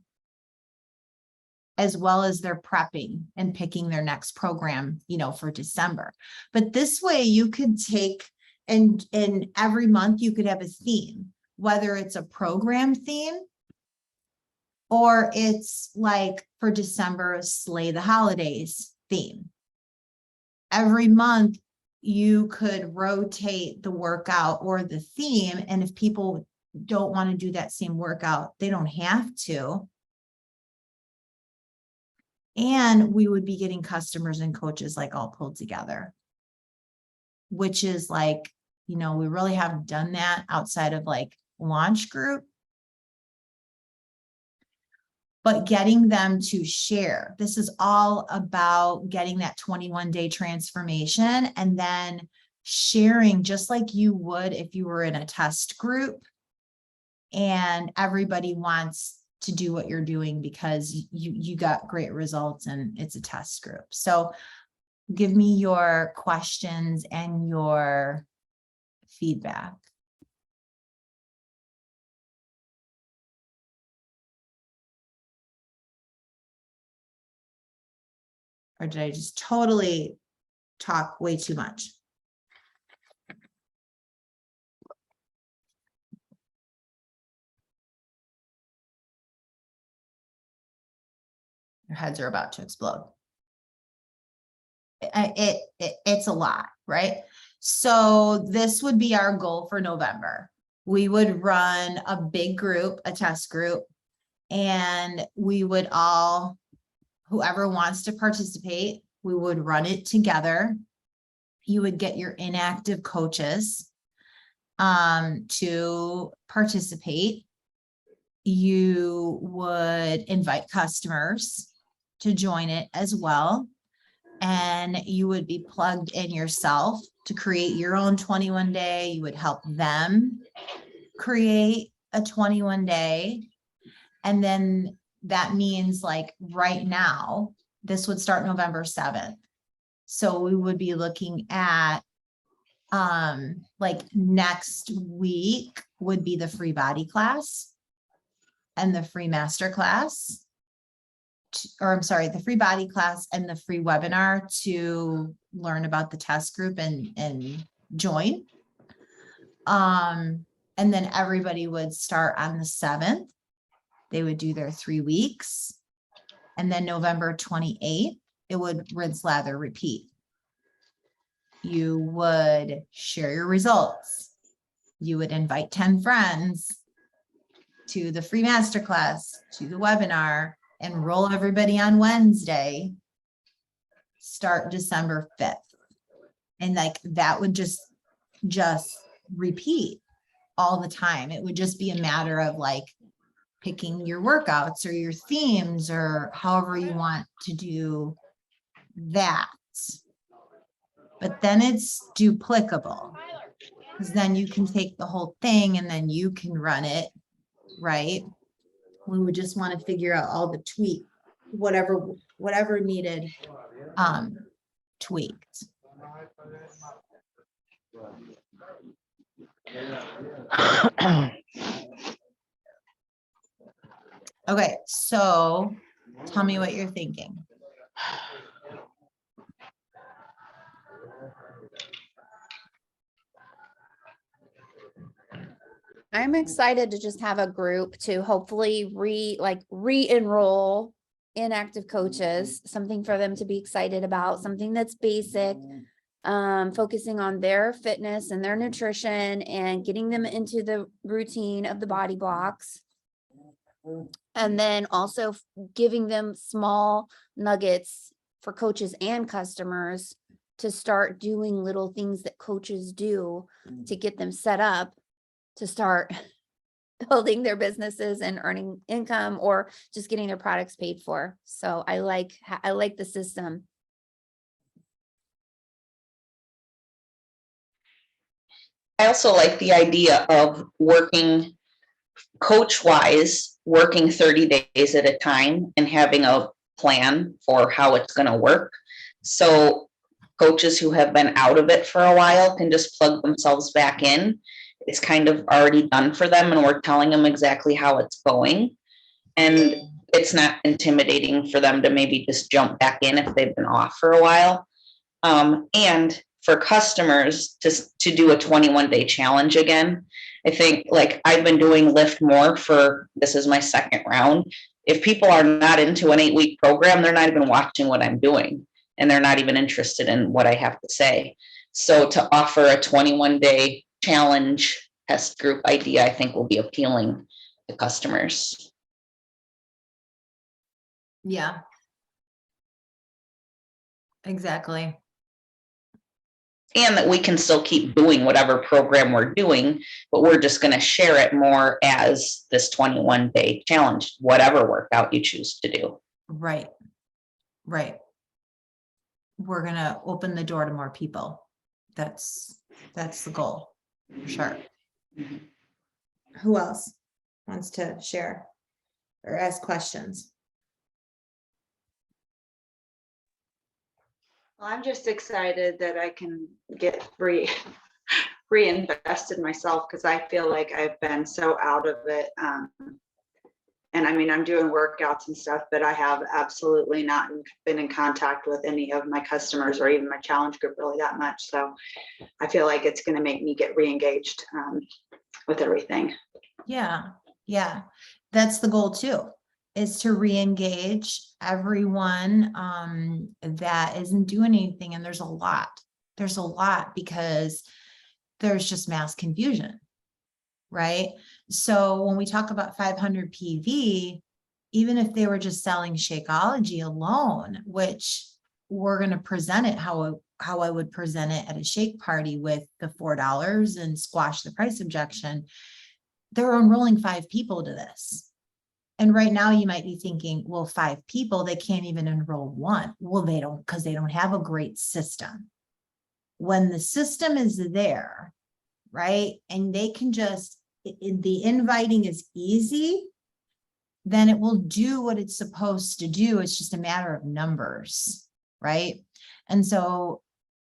as well as they're prepping and picking their next program, for December. But this way you could take and every month you could have a theme, whether it's a program theme or it's like for December, Slay the Holidays theme. Every month you could rotate the workout or the theme. And if people don't want to do that same workout, they don't have to. And we would be getting customers and coaches like all pulled together, which is like, we really haven't done that outside of like launch group. But getting them to share. This is all about getting that 21-day transformation and then sharing just like you would if you were in a test group and everybody wants to do what you're doing because you got great results and it's a test group. So give me your questions and your feedback. Or did I just totally talk way too much? Your heads are about to explode. It's a lot, right? So this would be our goal for November. We would run a big group, a test group, and we would all, whoever wants to participate, we would run it together. You would get your inactive coaches to participate. You would invite customers to join it as well. And you would be plugged in yourself to create your own 21-day. You would help them create a 21-day. And then that means like right now, this would start November 7th. So we would be looking at like next week would be the free body class and the free master class. Or I'm sorry, the free body class and the free webinar to learn about the test group and join. And then everybody would start on the 7th. They would do their 3 weeks. And then November 28th, it would rinse, lather, repeat. You would share your results. You would invite 10 friends to the free masterclass, to the webinar, enroll everybody on Wednesday, start December 5th. And like that would just repeat all the time. It would just be a matter of like picking your workouts or your themes or however you want to do that. But then it's duplicable because then you can take the whole thing and then you can run it, right? We would just want to figure out all the whatever needed tweaked. Okay, so tell me what you're thinking. I'm excited to just have a group to hopefully re-enroll inactive coaches, something for them to be excited about, something that's basic, focusing on their fitness and their nutrition and getting them into the routine of the body blocks. And then also giving them small nuggets for coaches and customers to start doing little things that coaches do to get them set up to start building their businesses and earning income or just getting their products paid for. So I like the system. I also like the idea of working coach wise, working 30 days at a time and having a plan for how it's going to work. So coaches who have been out of it for a while can just plug themselves back in. It's kind of already done for them, and we're telling them exactly how it's going. And it's not intimidating for them to maybe just jump back in if they've been off for a while. And for customers to do a 21-day challenge again, I think, like, I've been doing Lift More for, this is my second round. If people are not into an 8-week program, they're not even watching what I'm doing, and they're not even interested in what I have to say. So to offer a 21-day challenge test group idea, I think will be appealing to customers. Yeah. Exactly. And that we can still keep doing whatever program we're doing, but we're just going to share it more as this 21-day challenge, whatever workout you choose to do. Right. Right. We're going to open the door to more people. That's the goal. For sure. Who else wants to share or ask questions? Well, I'm just excited that I can get reinvested myself, because I feel like I've been so out of it. And I mean, I'm doing workouts and stuff, but I have absolutely not been in contact with any of my customers or even my challenge group really that much. So I feel like it's going to make me get re-engaged with everything. Yeah. Yeah. That's the goal too, is to re-engage everyone that isn't doing anything. And there's a lot because there's just mass confusion, right? So when we talk about 500 PV, even if they were just selling Shakeology alone, which we're going to present it how I would present it at a shake party with the $4 and squash the price objection, they're enrolling 5 people to this. And right now you might be thinking, well, 5 people, they can't even enroll 1. Well, they don't, because they don't have a great system. When the system is there, right, and they can just, the inviting is easy, then it will do what it's supposed to do. It's just a matter of numbers, right? And so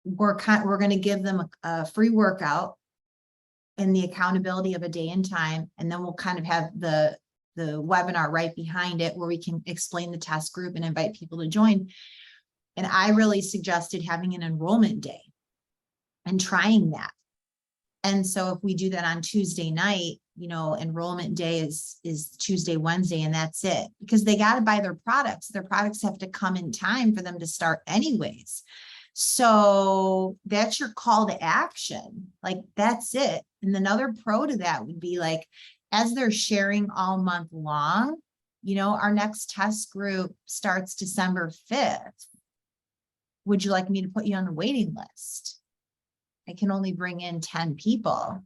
we're going to give them a free workout and the accountability of a day and time, and then we'll kind of have the webinar right behind it where we can explain the test group and invite people to join. And I really suggested having an enrollment day and trying that. And so if we do that on Tuesday night, enrollment day is Tuesday, Wednesday, and that's it, because they got to buy their products. Their products have to come in time for them to start anyways. So that's your call to action. Like, that's it. And another pro to that would be, like, as they're sharing all month long, our next test group starts December 5th. Would you like me to put you on the waiting list? I can only bring in 10 people.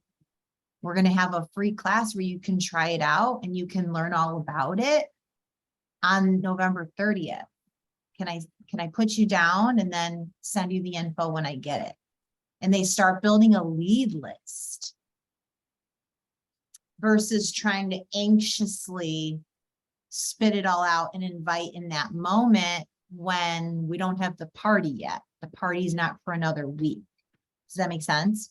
We're going to have a free class where you can try it out and you can learn all about it on November 30th. Can I put you down and then send you the info when I get it? And they start building a lead list versus trying to anxiously spit it all out and invite in that moment when we don't have the party yet. The party's not for another week. Does that make sense?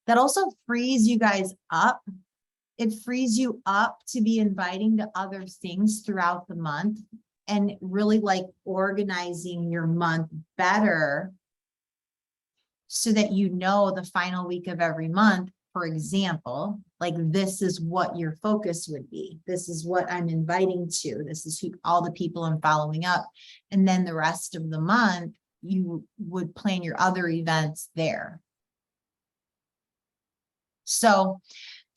That also frees you guys up. It frees you up to be inviting to other things throughout the month and really, like, organizing your month better so that the final week of every month, for example, like, this is what your focus would be. This is what I'm inviting to. This is all the people I'm following up. And then the rest of the month, you would plan your other events there. So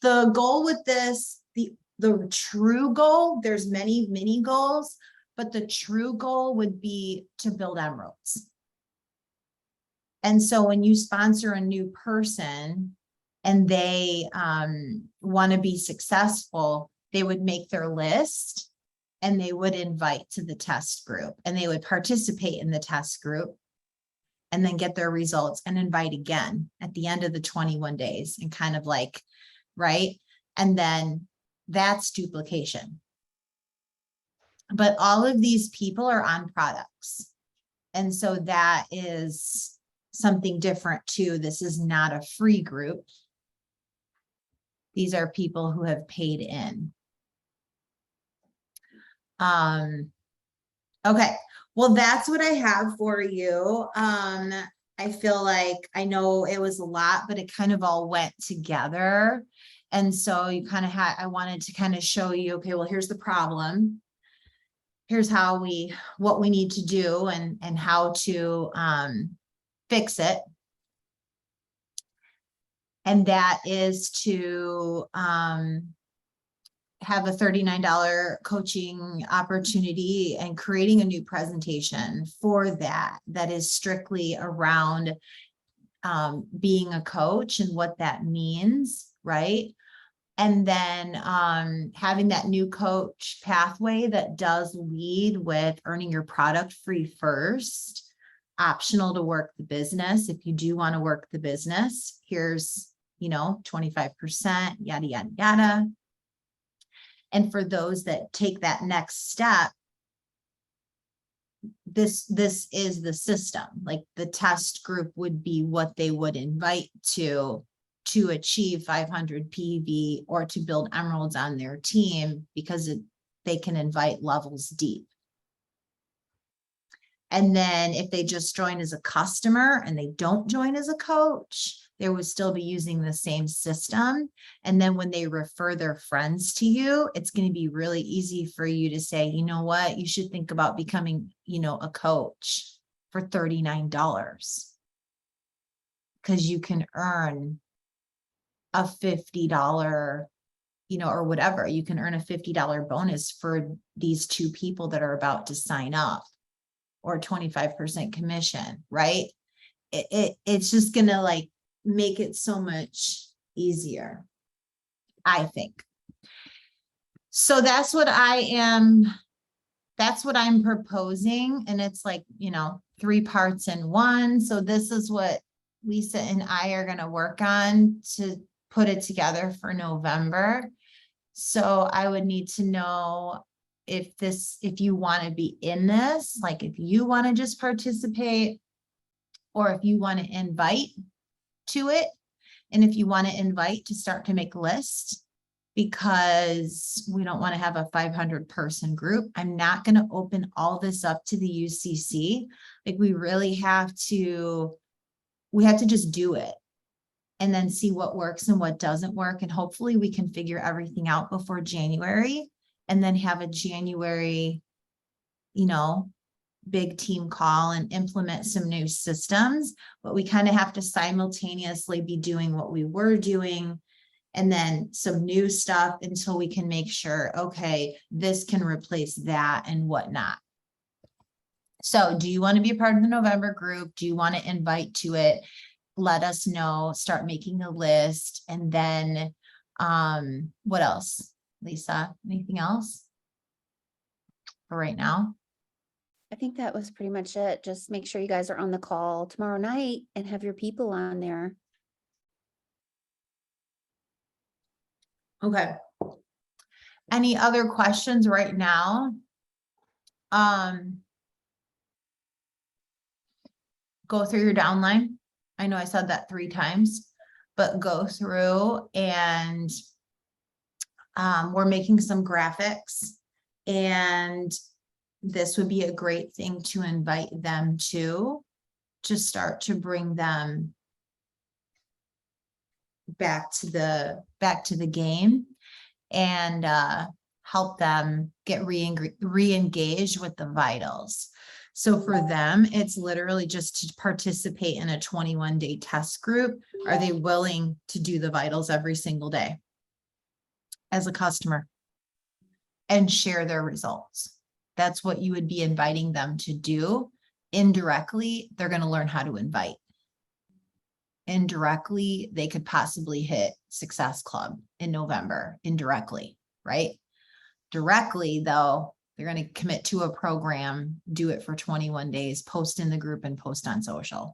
the goal with this, the true goal, there's many mini goals, but the true goal would be to build emeralds. And so when you sponsor a new person and they want to be successful, they would make their list and they would invite to the test group and they would participate in the test group and then get their results and invite again at the end of the 21 days and kind of, like, right? And then that's duplication. But all of these people are on products. And so that is something different too. This is not a free group. These are people who have paid in. Okay, well, that's what I have for you. I feel like, I know it was a lot, but it kind of all went together. And so you kind of had, I wanted to kind of show you, okay, well, here's the problem. Here's how what we need to do and how to fix it. And that is to have a $39 coaching opportunity and creating a new presentation for that is strictly around being a coach and what that means, right? And then having that new coach pathway that does lead with earning your product free first, optional to work the business. If you do want to work the business, here's, 25%, yada, yada, yada. And for those that take that next step, this is the system. Like the test group would be what they would invite to achieve 500 PV or to build emeralds on their team, because they can invite levels deep. And then if they just join as a customer and they don't join as a coach, they would still be using the same system. And then when they refer their friends to you, it's going to be really easy for you to say, you know what, you should think about becoming, a coach for $39, because you can earn a $50, or whatever. You can earn a $50 bonus for these 2 people that are about to sign up, or 25% commission, right? It's just going to make it so much easier, I think. So that's what I'm proposing. And it's 3 parts in one. So this is what Lisa and I are going to work on to put it together for November. So I would need to know if you want to be in this, if you want to just participate, or if you want to invite to it. And if you want to invite to start to make lists, because we don't want to have a 500 person group. I'm not going to open all this up to the UCC. We really have to just do it and then see what works and what doesn't work. And hopefully we can figure everything out before January, and then have a January, big team call and implement some new systems. But we kind of have to simultaneously be doing what we were doing, and then some new stuff, until we can make sure, okay, this can replace that and whatnot. So do you want to be a part of the November group? Do you want to invite to it? Let us know, start making a list. And then what else, Lisa? Anything else for right now? I think that was pretty much it. Just make sure you guys are on the call tomorrow night and have your people on there. Okay. Any other questions right now? Go through your downline. I know I said that 3 times, but go through, and we're making some graphics, and this would be a great thing to invite them to start to bring them back to the game, and help them get re-engaged with the vitals. So for them, it's literally just to participate in a 21-day test group. Are they willing to do the vitals every single day as a customer and share their results? That's what you would be inviting them to do. Indirectly, they're going to learn how to invite. Indirectly, they could possibly hit Success Club in November, indirectly, right? Directly, though, they're going to commit to a program, do it for 21 days, post in the group and post on social.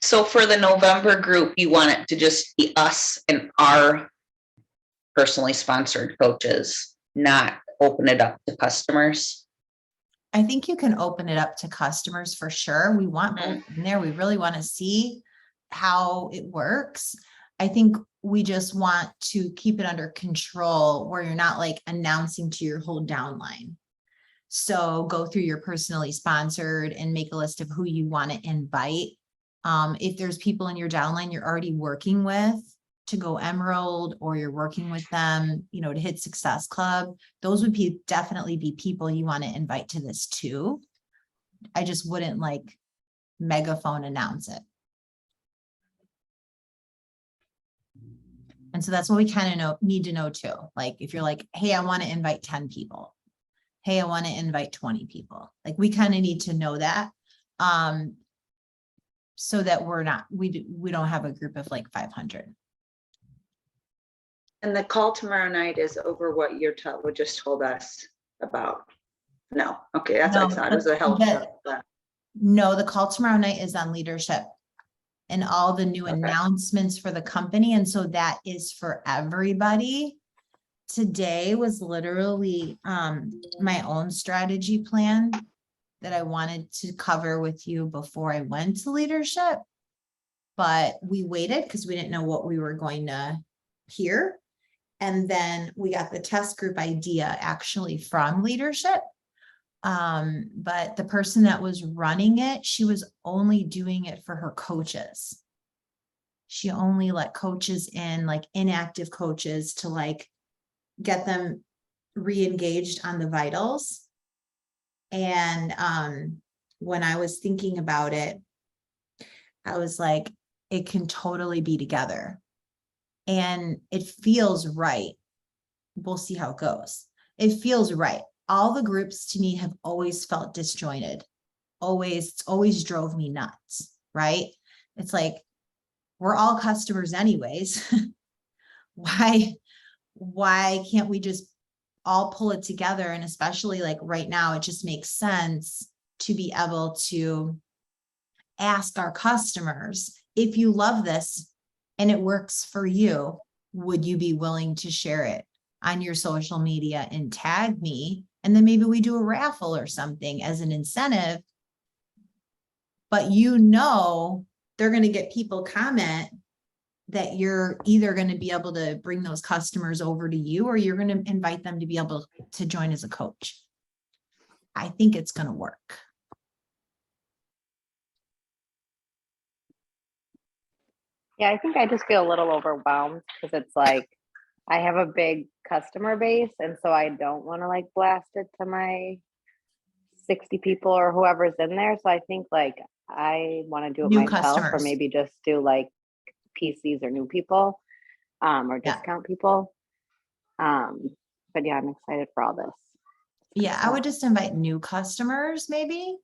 So for the November group, you want it to just be us and our personally sponsored coaches, not open it up to customers? I think you can open it up to customers for sure. We want both in there. We really want to see how it works. I think we just want to keep it under control where you're not like announcing to your whole downline. So go through your personally sponsored and make a list of who you want to invite. If there's people in your downline you're already working with to go Emerald, or you're working with them, you know, to hit Success Club, those would be definitely be people you want to invite to this too. I just wouldn't like megaphone announce it. And so that's what we kind of need to know too. Like if you're like, hey, I want to invite 10 people. Hey, I want to invite 20 people. Like we kind of need to know that. So that we're not, we don't have a group of like 500. And the call tomorrow night is over what you're just told us about. No, okay, that's what I No, thought. It was a health stuff. but- No, the call tomorrow night is on leadership and all the new Okay. announcements for the company. And so that is for everybody. Today was literally my own strategy plan that I wanted to cover with you before I went to leadership. But we waited because we didn't know what we were going to hear. And then we got the test group idea actually from leadership. But the person that was running it, she was only doing it for her coaches. She only let coaches in, like inactive coaches, to like get them re-engaged on the vitals. And when I was thinking about it, I was like, it can totally be together. And it feels right. We'll see how it goes. It feels right. All the groups to me have always felt disjointed. It's always drove me nuts, right? It's like, we're all customers anyways. Why can't we just all pull it together? And especially like right now, it just makes sense to be able to ask our customers, if you love this and it works for you, would you be willing to share it on your social media and tag me? And then maybe we do a raffle or something as an incentive. But you know, they're going to get people comment that you're either going to be able to bring those customers over to you, or you're going to invite them to be able to join as a coach. I think it's going to work. Yeah, I think I just feel a little overwhelmed because it's like I have a big customer base, and so I don't want to like blast it to my 60 people or whoever's in there. So I think like I want to do it New myself, or customers. maybe just do like PCs or new people, or Yeah. discount people. But yeah, I'm excited for all this. Yeah, I would just invite new customers maybe,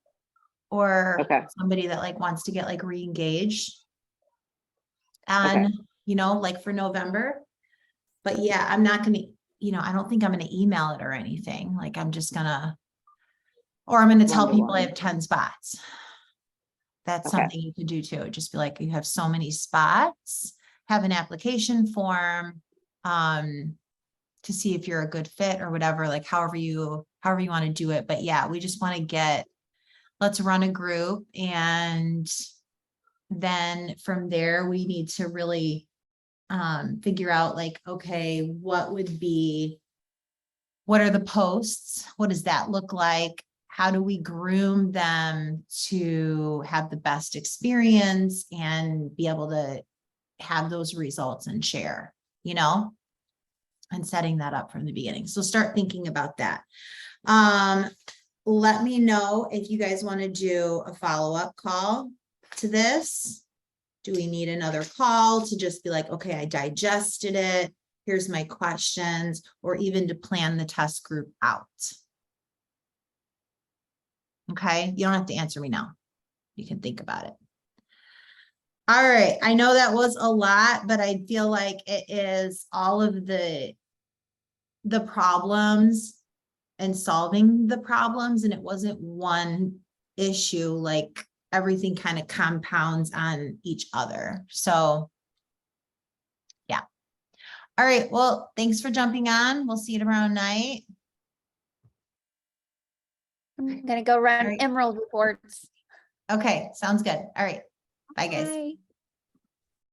or Okay. somebody that like wants to get like re-engaged. And, you know, like for November. But yeah, I'm not going to, you know, I don't think I'm going to email it or anything. Like I'm just gonna, or I'm going to tell people I have 10 spots. That's Okay. something you could do too. Just be like, you have so many spots, have an application form, to see if you're a good fit or whatever, like however you want to do it. But yeah, we just want to let's run a group. And then from there, we need to really figure out like, okay, what are the posts? What does that look like? How do we groom them to have the best experience and be able to have those results and share, you know, and setting that up from the beginning. So start thinking about that. Let me know if you guys want to do a follow-up call to this. Do we need another call to just be like, okay, I digested it. Here's my questions, or even to plan the test group out. Okay. You don't have to answer me now. You can think about it. All right. I know that was a lot, but I feel like it is all of the problems and solving the problems. And it wasn't one issue like everything kind of compounds on each other. So yeah. All right. Well, thanks for jumping on. We'll see you tomorrow night. I'm gonna go run Alright. emerald reports. Okay. Sounds good. All right. Bye guys. Bye.